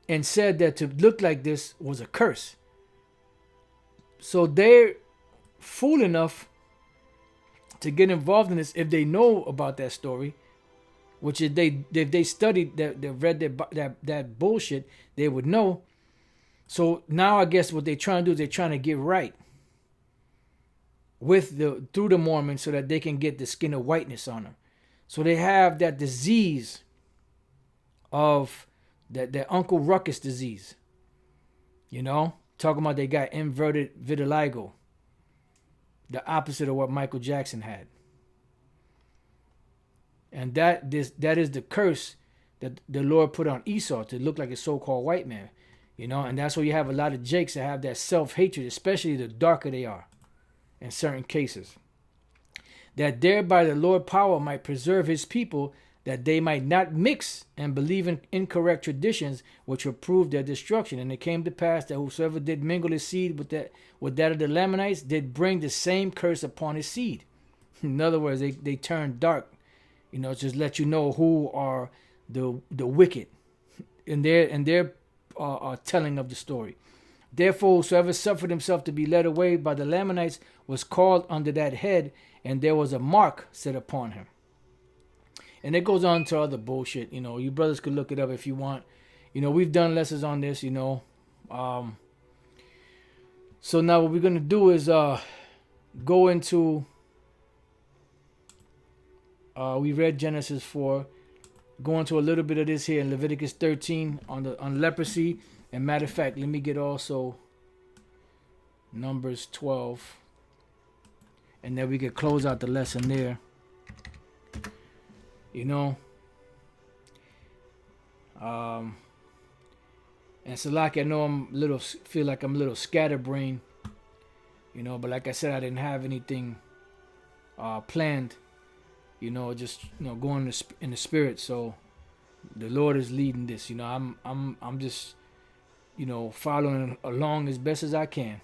And said that to look like this was a curse. So they're fool enough to get involved in this if they know about that story, which if they studied, they read that bullshit, they would know. So now I guess what they're trying to do is they're trying to get right through the Mormons so that they can get the skin of whiteness on them. So they have that disease of that Uncle Ruckus disease. You know, talking about they got inverted vitiligo, the opposite of what Michael Jackson had. And that is the curse that the Lord put on Esau to look like a so-called white man. You know, and that's why you have a lot of Jakes that have that self-hatred, especially the darker they are in certain cases. That thereby the Lord power might preserve his people, that they might not mix and believe in incorrect traditions which will prove their destruction. And it came to pass that whosoever did mingle his seed with that of the Lamanites did bring the same curse upon his seed. In other words, they turned dark. You know, just let you know who are the wicked in their telling of the story. Therefore, whosoever suffered himself to be led away by the Lamanites was called under that head, and there was a mark set upon him. And it goes on to other bullshit. You know, you brothers could look it up if you want. You know, we've done lessons on this, you know. So now what we're going to do is go into... we read Genesis 4. Go into a little bit of this here in Leviticus 13 on leprosy. And matter of fact, let me get also Numbers 12. And then we can close out the lesson there. You know. And Salaki, I know feel like I'm a little scatterbrained. You know, but like I said, I didn't have anything planned. You know, just going in the spirit. So the Lord is leading this. You know, I'm just following along as best as I can.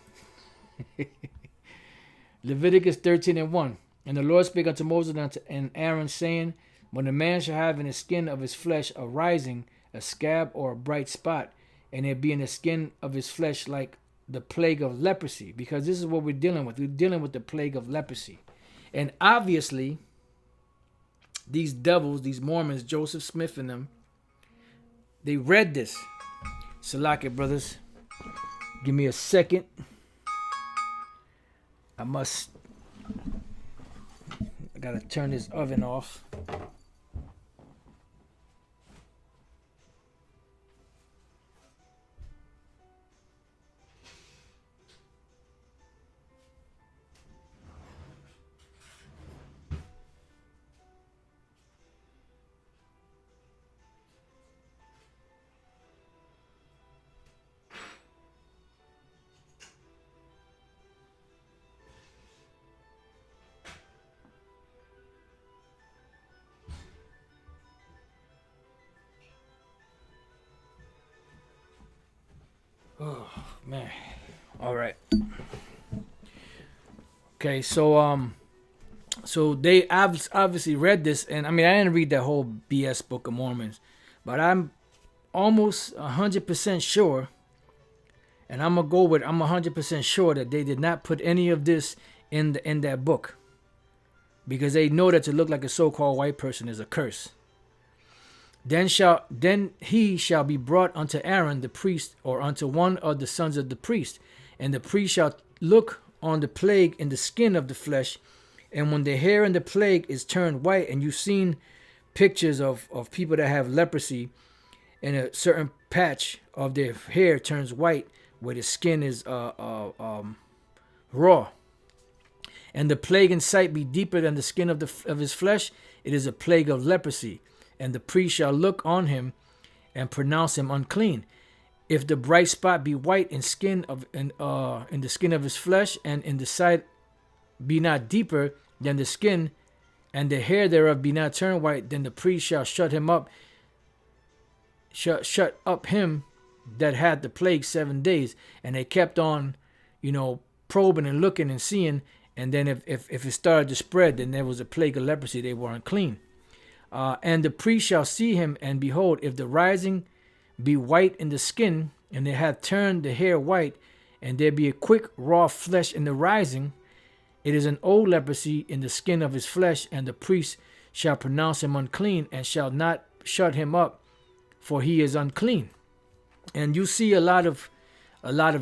Leviticus 13:1. And the Lord spake unto Moses and Aaron, saying, when a man shall have in the skin of his flesh a rising, a scab or a bright spot, and it be in the skin of his flesh like the plague of leprosy, because this is what we're dealing with. We're dealing with the plague of leprosy. And obviously, these devils, these Mormons, Joseph Smith and them, they read this. Salaki, brothers. Give me a second. I gotta turn this oven off. Oh man. All right. Okay, so they obviously read this, and I mean, I didn't read that whole BS Book of Mormons, but I'm almost 100% sure, and I'm 100% sure that they did not put any of this in that book, because they know that to look like a so-called white person is a curse. Then he shall be brought unto Aaron the priest, or unto one of the sons of the priest, and the priest shall look on the plague in the skin of the flesh, and when the hair in the plague is turned white, and you've seen pictures of people that have leprosy, and a certain patch of their hair turns white where the skin is raw, and the plague in sight be deeper than the skin of his flesh, it is a plague of leprosy. And the priest shall look on him and pronounce him unclean. If the bright spot be white in the skin of his flesh, and in the sight be not deeper than the skin, and the hair thereof be not turned white, then the priest shall shut up him that had the plague 7 days. And they kept on, probing and looking and seeing. And then if it started to spread, then there was a plague of leprosy. They were unclean. And the priest shall see him, and behold, if the rising be white in the skin, and they have turned the hair white, and there be a quick raw flesh in the rising, it is an old leprosy in the skin of his flesh, and the priest shall pronounce him unclean, and shall not shut him up, for he is unclean. And you see a lot of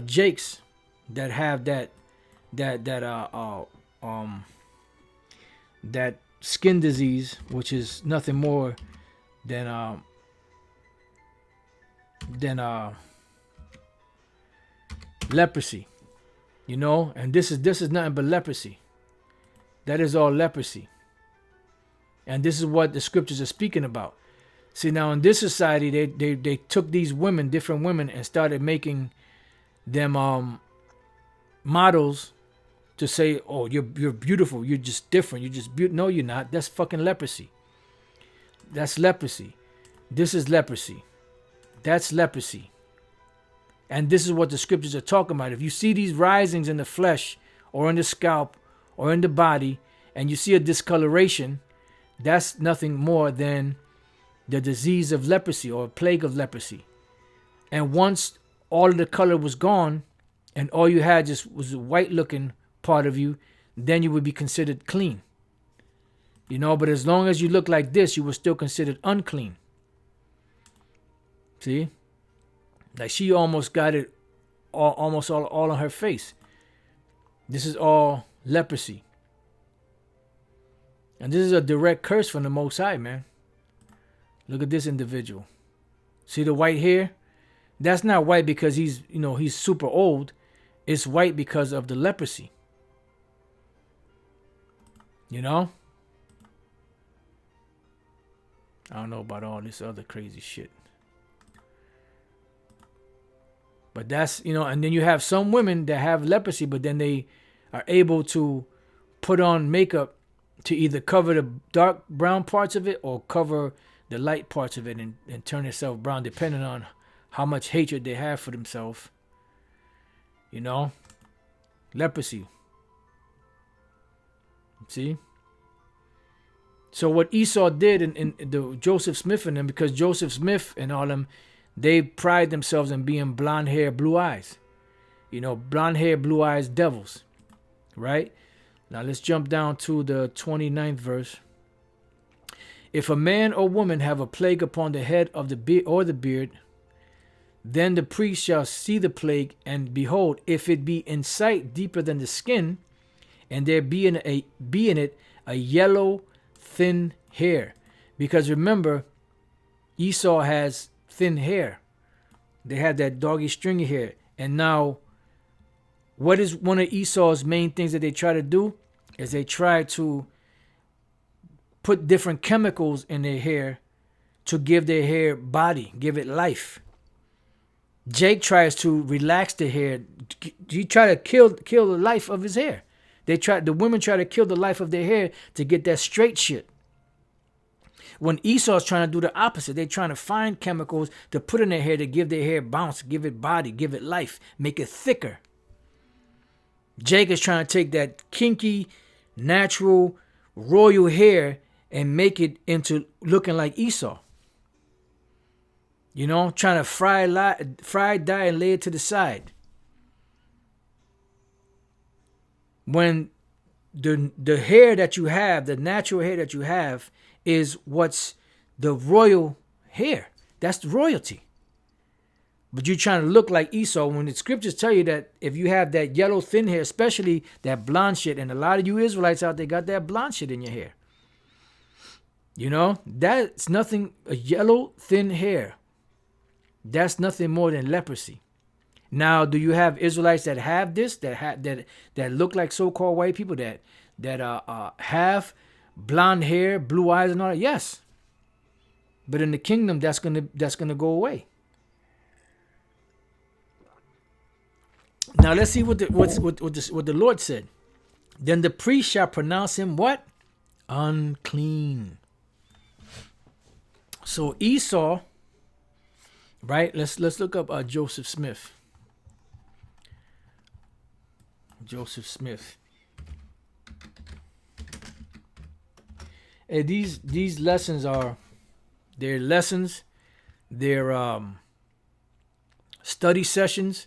Jakes that have that skin disease, which is nothing more than leprosy. You know, and this is nothing but leprosy. That is all leprosy. And this is what the scriptures are speaking about. See, now in this society, they took these women, different women, and started making them models to say, oh, you're beautiful, you're just different, you're just beautiful. No, you're not. That's fucking leprosy. That's leprosy. This is leprosy. That's leprosy. And this is what the scriptures are talking about. If you see these risings in the flesh or in the scalp or in the body, and you see a discoloration, that's nothing more than the disease of leprosy or a plague of leprosy. And once all of the color was gone and all you had just was a white looking part of you, then you would be considered clean. You know, but as long as you look like this, you were still considered unclean. See? Like she almost got it almost all on her face. This is all leprosy. And this is a direct curse from the Most High, man. Look at this individual. See the white hair? That's not white because he's super old. It's white because of the leprosy. You know? I don't know about all this other crazy shit. But that's, and then you have some women that have leprosy, but then they are able to put on makeup to either cover the dark brown parts of it or cover the light parts of it and turn itself brown, depending on how much hatred they have for themselves. You know? Leprosy. See? So what Esau did in the Joseph Smith and them, because Joseph Smith and all them, they pride themselves in being blonde hair, blue eyes. Blonde hair, blue eyes devils. Right? Now let's jump down to the 29th verse. If a man or woman have a plague upon the head of the beard or the beard, then the priest shall see the plague, and behold, if it be in sight deeper than the skin, and there be in it a yellow thin hair. Because remember, Esau has thin hair. They had that doggy stringy hair. And now, what is one of Esau's main things that they try to do? Is they try to put different chemicals in their hair to give their hair body, give it life. Jake tries to relax the hair. He try to kill the life of his hair. The women try to kill the life of their hair to get that straight shit. When Esau's trying to do the opposite, they're trying to find chemicals to put in their hair to give their hair bounce, give it body, give it life, make it thicker. Jake is trying to take that kinky, natural, royal hair and make it into looking like Esau. Trying to fry, dye, and lay it to the side. When the hair that you have, the natural hair that you have, is what's the royal hair. That's the royalty. But you're trying to look like Esau when the scriptures tell you that if you have that yellow thin hair, especially that blonde shit, and a lot of you Israelites out there got that blonde shit in your hair. That's nothing, a yellow thin hair. That's nothing more than leprosy. Now, do you have Israelites that have this, that look like so-called white people that have blonde hair, blue eyes, and all that? Yes. But in the kingdom, that's gonna go away. Now let's see what the Lord said. Then the priest shall pronounce him what? Unclean. So Esau, right? Let's look up Joseph Smith. Joseph Smith. And these lessons are their lessons, their study sessions,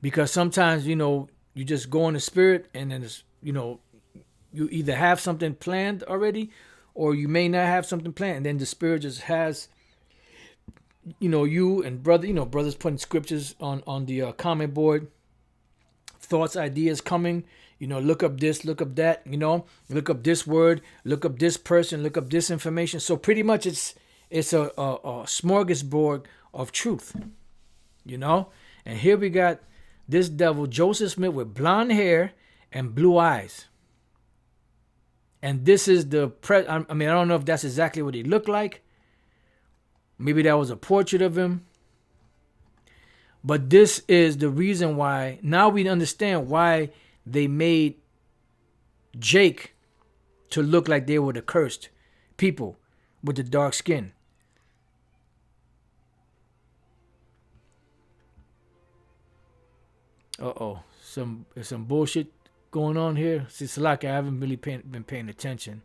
because sometimes you just go in the spirit and then it's, you either have something planned already or you may not have something planned, and then the spirit just has you and brothers putting scriptures on the comment board, thoughts, ideas coming, look up this, look up that, look up this word, look up this person, look up this information. So pretty much it's a smorgasbord of truth. You know? And here we got this devil, Joseph Smith, with blonde hair and blue eyes. And this is I don't know if that's exactly what he looked like. Maybe that was a portrait of him. But this is the reason why, now we understand why they made Jake to look like they were the cursed people with the dark skin. There's some bullshit going on here. See, Salaki, I haven't really been paying attention.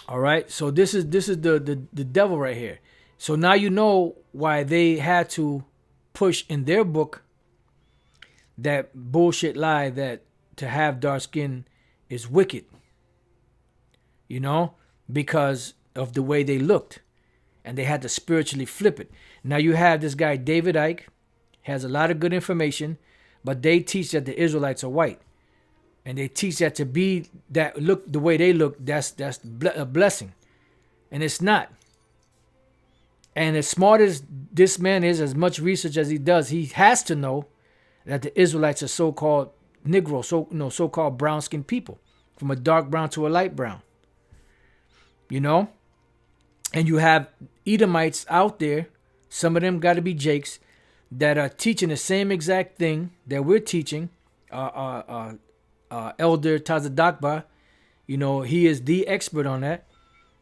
All right, so this is the devil right here. So now you know why they had to push in their book that bullshit lie that to have dark skin is wicked. You know, because of the way they looked. And they had to spiritually flip it. Now you have this guy, David Icke, has a lot of good information, but they teach that the Israelites are white. And they teach that to be that look the way they look, that's a blessing. And it's not. And as smart as this man is, as much research as he does, he has to know that the Israelites are so-called Negros, so-called brown-skinned people, from a dark brown to a light brown. You know? And you have Edomites out there, some of them got to be Jakes, that are teaching the same exact thing that we're teaching. Elder Tazadakba, you know, he is the expert on that.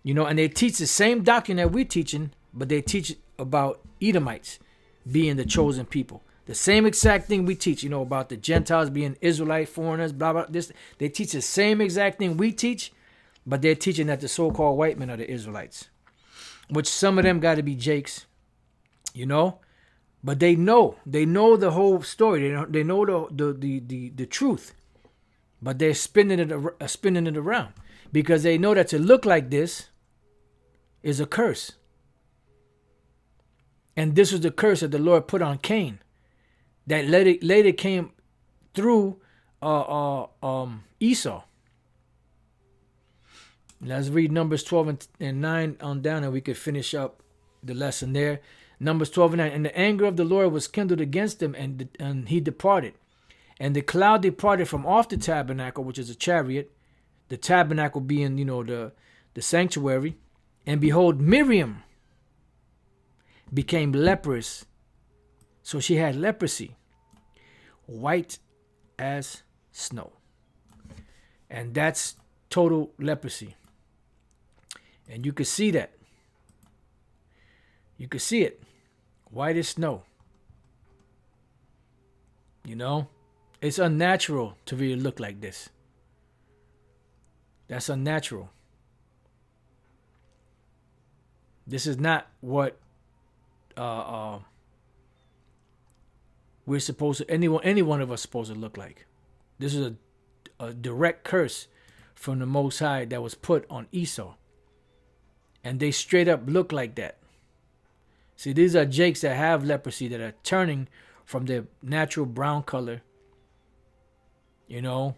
You know, and they teach the same doctrine that we're teaching, but they teach about Edomites being the chosen people. The same exact thing we teach, you know, about the Gentiles being Israelite, foreigners, blah, blah, this. They teach the same exact thing we teach, but they're teaching that the so-called white men are the Israelites. Which some of them got to be Jakes, you know, but they know the whole story. They know the truth, but they're spinning it around because they know that to look like this is a curse, and this was the curse that the Lord put on Cain, that later came through Esau. Let's read Numbers 12 and 9 on down, and we could finish up the lesson there. Numbers 12 and 9. And the anger of the Lord was kindled against him, and he departed. And the cloud departed from off the tabernacle, which is a chariot. The tabernacle being, you know, the sanctuary. And behold, Miriam became leprous. So she had leprosy, white as snow. And that's total leprosy. And you could see that. You could see it. White as snow. You know? It's unnatural to really look like this. That's unnatural. This is not what we're supposed to, any one of us supposed to look like. This is a direct curse from the Most High that was put on Esau. And they straight up look like that. See, these are Jakes that have leprosy, that are turning from their natural brown color. You know,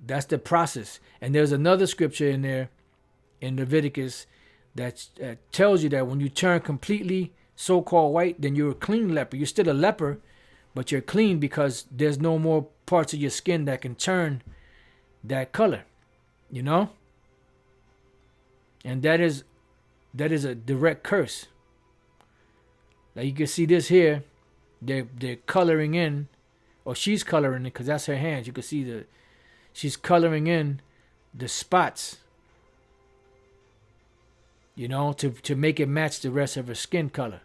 that's the process. And there's another scripture in there, in Leviticus, that tells you that when you turn completely so-called white, then you're a clean leper. You're still a leper, but you're clean because there's no more parts of your skin that can turn that color. You know? And that is a direct curse. Like you can see this here, they're coloring in, or she's coloring it because that's her hands. You can see she's coloring in the spots, you know, to make it match the rest of her skin color.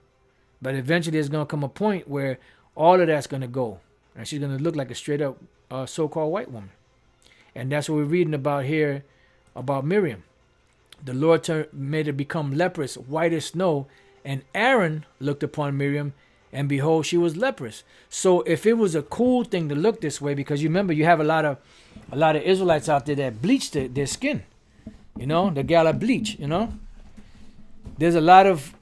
But eventually there's going to come a point where all of that's going to go, and she's going to look like a straight up so-called white woman. And that's what we're reading about here about Miriam. The Lord made her become leprous, white as snow, and Aaron looked upon Miriam, and behold, she was leprous. So if it was a cool thing to look this way, because you remember you have a lot of Israelites out there that bleach their skin, you know, the gala bleach, you know. There's a lot of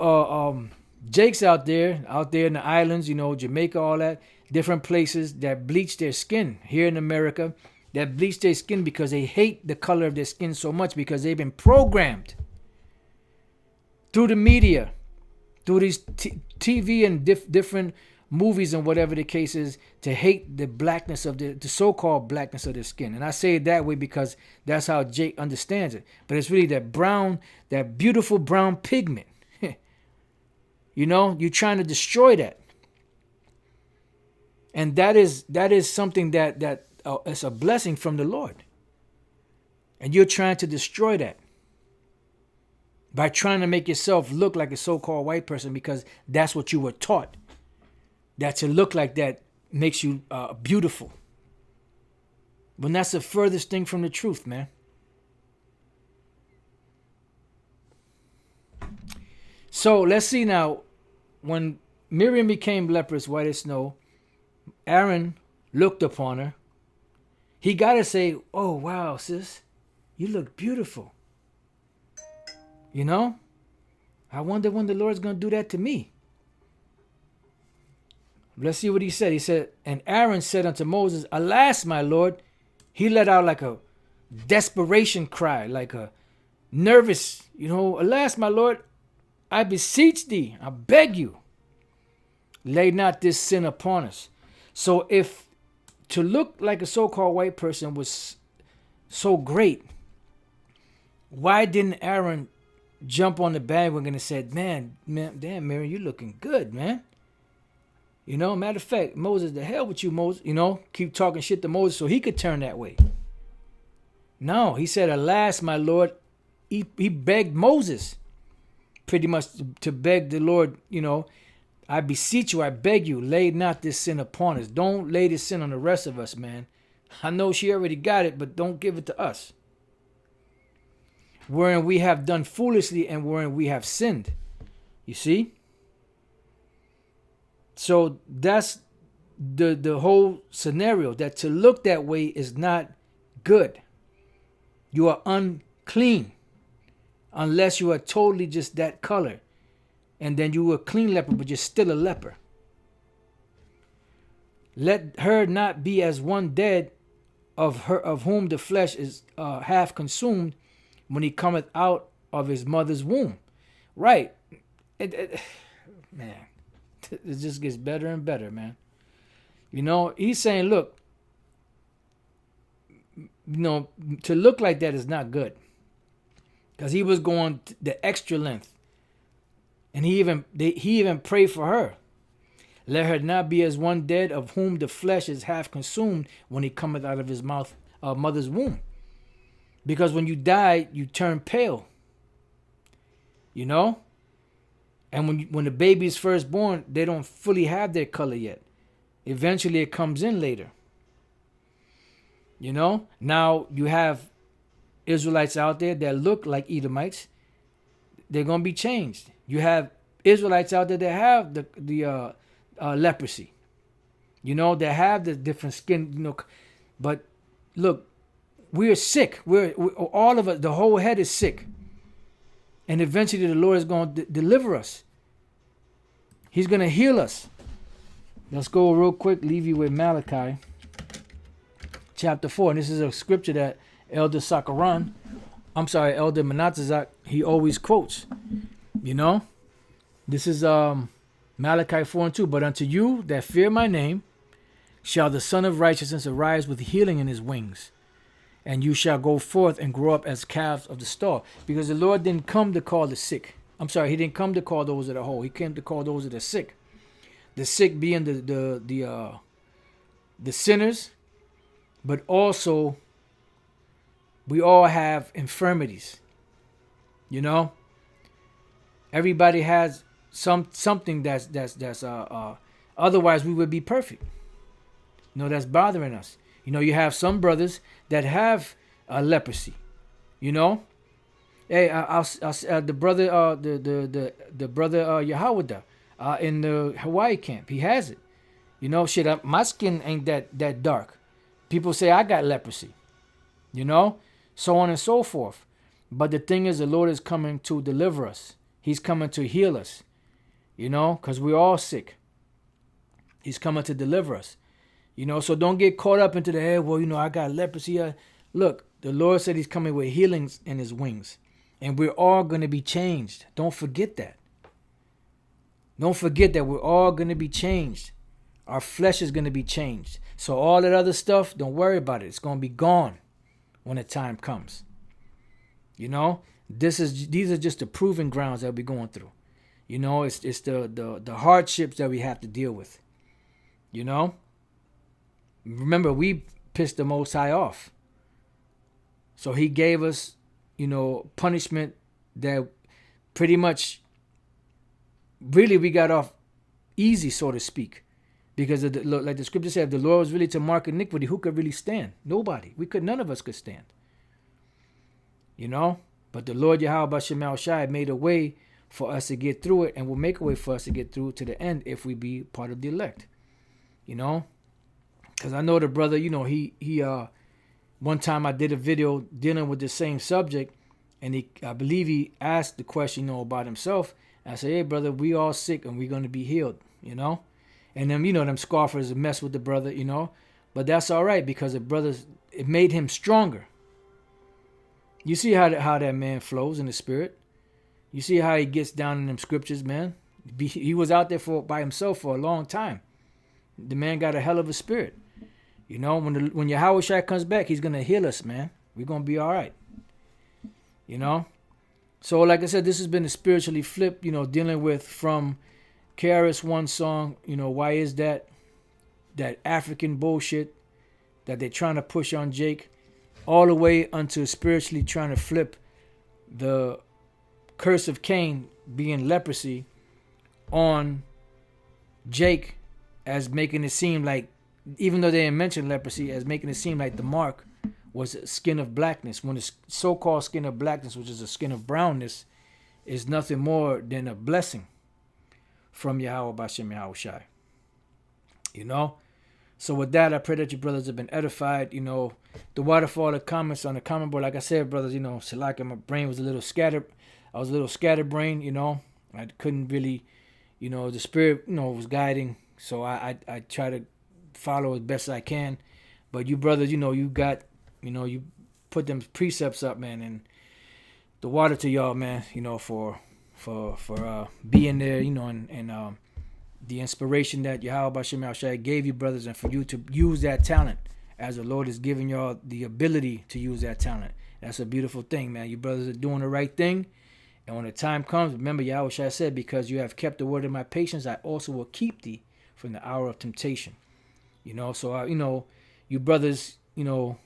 Jakes out there in the islands, you know, Jamaica, all that, different places that bleach their skin. Here in America, that bleach their skin because they hate the color of their skin so much because they've been programmed through the media, through these TV and different movies and whatever the case is, to hate the blackness of the so-called blackness of their skin. And I say it that way because that's how Jake understands it. But it's really that brown, that beautiful brown pigment. You know, you're trying to destroy that. And that is something that is a blessing from the Lord. And you're trying to destroy that by trying to make yourself look like a so-called white person because that's what you were taught. That to look like that makes you beautiful. But that's the furthest thing from the truth, man. So let's see now. When Miriam became leprous, white as snow, Aaron looked upon her. He got to say, oh, wow, sis, you look beautiful. You know, I wonder when the Lord's going to do that to me. Let's see what he said. He said, and Aaron said unto Moses, alas, my Lord. He let out like a desperation cry, like a nervous, alas, my Lord, I beseech thee, I beg you, lay not this sin upon us. So if to look like a so-called white person was so great, why didn't Aaron jump on the bandwagon and said, man, damn, Mary, you looking good, man. Matter of fact, Moses, the hell with you, Moses. Keep talking shit to Moses so he could turn that way. No, he said, alas, my Lord. He begged Moses pretty much to beg the Lord, I beseech you, I beg you, lay not this sin upon us. Don't lay this sin on the rest of us, man. I know she already got it, but don't give it to us. Wherein we have done foolishly and wherein we have sinned. You see? So that's the whole scenario, that to look that way is not good. You are unclean unless you are totally just that color. And then you were a clean leper, but you're still a leper. Let her not be as one dead of whom the flesh is half consumed when he cometh out of his mother's womb. Right. Man. It just gets better and better, man. He's saying, look, to look like that is not good. Because he was going the extra length. And he even prayed for her. Let her not be as one dead of whom the flesh is half consumed when he cometh out of his mother's womb. Because when you die, you turn pale. And when the baby is first born, they don't fully have their color yet. Eventually, it comes in later. Now you have Israelites out there that look like Edomites. They're going to be changed. You have Israelites out there that have the leprosy. That have the different skin. But look, we're sick. We're all of us. The whole head is sick. And eventually the Lord is going to deliver us. He's going to heal us. Let's go real quick, leave you with Malachi chapter 4. And this is a scripture that Elder Manasseh, he always quotes. This is Malachi 4:2. But unto you that fear my name shall the Son of Righteousness arise with healing in his wings. And you shall go forth and grow up as calves of the stall. Because the Lord didn't come to call the sick. He didn't come to call those that are whole. He came to call those that are sick. The sick being the sinners. But also, we all have infirmities. Everybody has something that's otherwise we would be perfect. That's bothering us. You have some brothers that have leprosy. Hey, the brother, the brother Yahawada in the Hawaii camp, he has it. My skin ain't that dark. People say I got leprosy. So on and so forth. But the thing is, the Lord is coming to deliver us. He's coming to heal us. Because we're all sick. He's coming to deliver us. You know, so don't get caught up into the head, well, you know, I got leprosy. Look, the Lord said he's coming with healings in his wings. And we're all going to be changed. Don't forget that. Don't forget that we're all going to be changed. Our flesh is going to be changed. So all that other stuff, don't worry about it. It's going to be gone when the time comes. You know, these are just the proving grounds that we're going through. You know, it's the hardships that we have to deal with. You know, remember, we pissed the Most High off. So he gave us, you know, punishment that pretty much, really, we got off easy, so to speak. Because of like the scripture said, if the Lord was really to mark iniquity, who could really stand? Nobody. None of us could stand. You know? But the Lord Yahweh Bashem Al Shai made a way for us to get through it, and will make a way for us to get through to the end if we be part of the elect. You know? Because I know the brother, you know, he one time I did a video dealing with the same subject, and I believe he asked the question, you know, about himself. And I said, hey, brother, we all sick and we're going to be healed, you know? And them, you know, them scoffers mess with the brother, you know? But that's all right, because the brothers, it made him stronger. You see how that man flows in the spirit. You see how he gets down in them scriptures, man. He was out there by himself for a long time. The man got a hell of a spirit. You know, when Yahweh Shai comes back, he's going to heal us, man. We're going to be all right. You know? So, like I said, this has been a spiritually flipped, you know, dealing with from Karis one song, you know, why is that African bullshit that they're trying to push on Jake, all the way unto spiritually trying to flip the curse of Cain being leprosy on Jake, as making it seem like, even though they didn't mention leprosy, as making it seem like the mark was skin of blackness, when the so-called skin of blackness, which is a skin of brownness, is nothing more than a blessing from Yahweh Bashem Yahweh Shai. You know? So with that, I pray that you brothers have been edified. You know, the waterfall of comments on the comment board, like I said, brothers, you know, Shalaka, my brain was a little scattered. I was a little scatterbrained, you know. I couldn't really, you know, the spirit, you know, was guiding. So I try to follow as best I can. But you brothers, you know, you put them precepts up, man, and the water to y'all, man, you know, for being there, you know, and the inspiration that Yahweh Bashem Al Shai gave you, brothers, and for you to use that talent as the Lord is giving y'all the ability to use that talent. That's a beautiful thing, man. You brothers are doing the right thing. And when the time comes, remember Yahweh Shai said, because you have kept the word of my patience, I also will keep thee from the hour of temptation. You know, so, you know, you brothers, you know,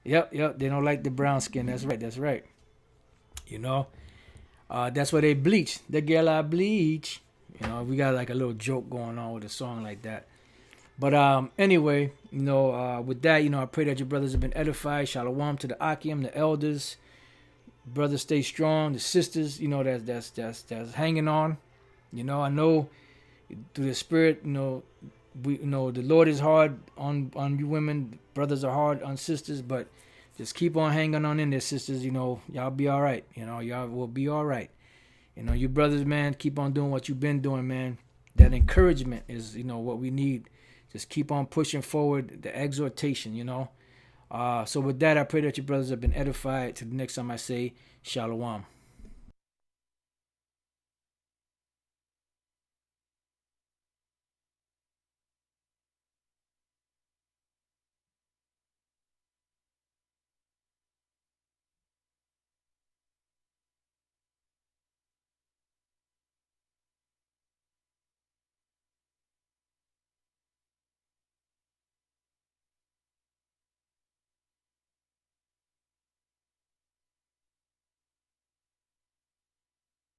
yep, they don't like the brown skin. That's right. You know, that's why they bleach. The girl I bleach. You know, we got like a little joke going on with a song like that. But anyway, you know, with that, you know, I pray that your brothers have been edified. Shalom to the Akim, the elders. Brothers, stay strong. The sisters, you know, that's hanging on. You know, I know through the spirit, you know, the Lord is hard on you women. Brothers are hard on sisters, but just keep on hanging on in there, sisters. You know, y'all be all right. You know, y'all will be all right. You know, you brothers, man, keep on doing what you've been doing, man. That encouragement is, you know, what we need. Just keep on pushing forward, the exhortation, you know. So with that, I pray that your brothers have been edified. Till the next time I say, Shalom.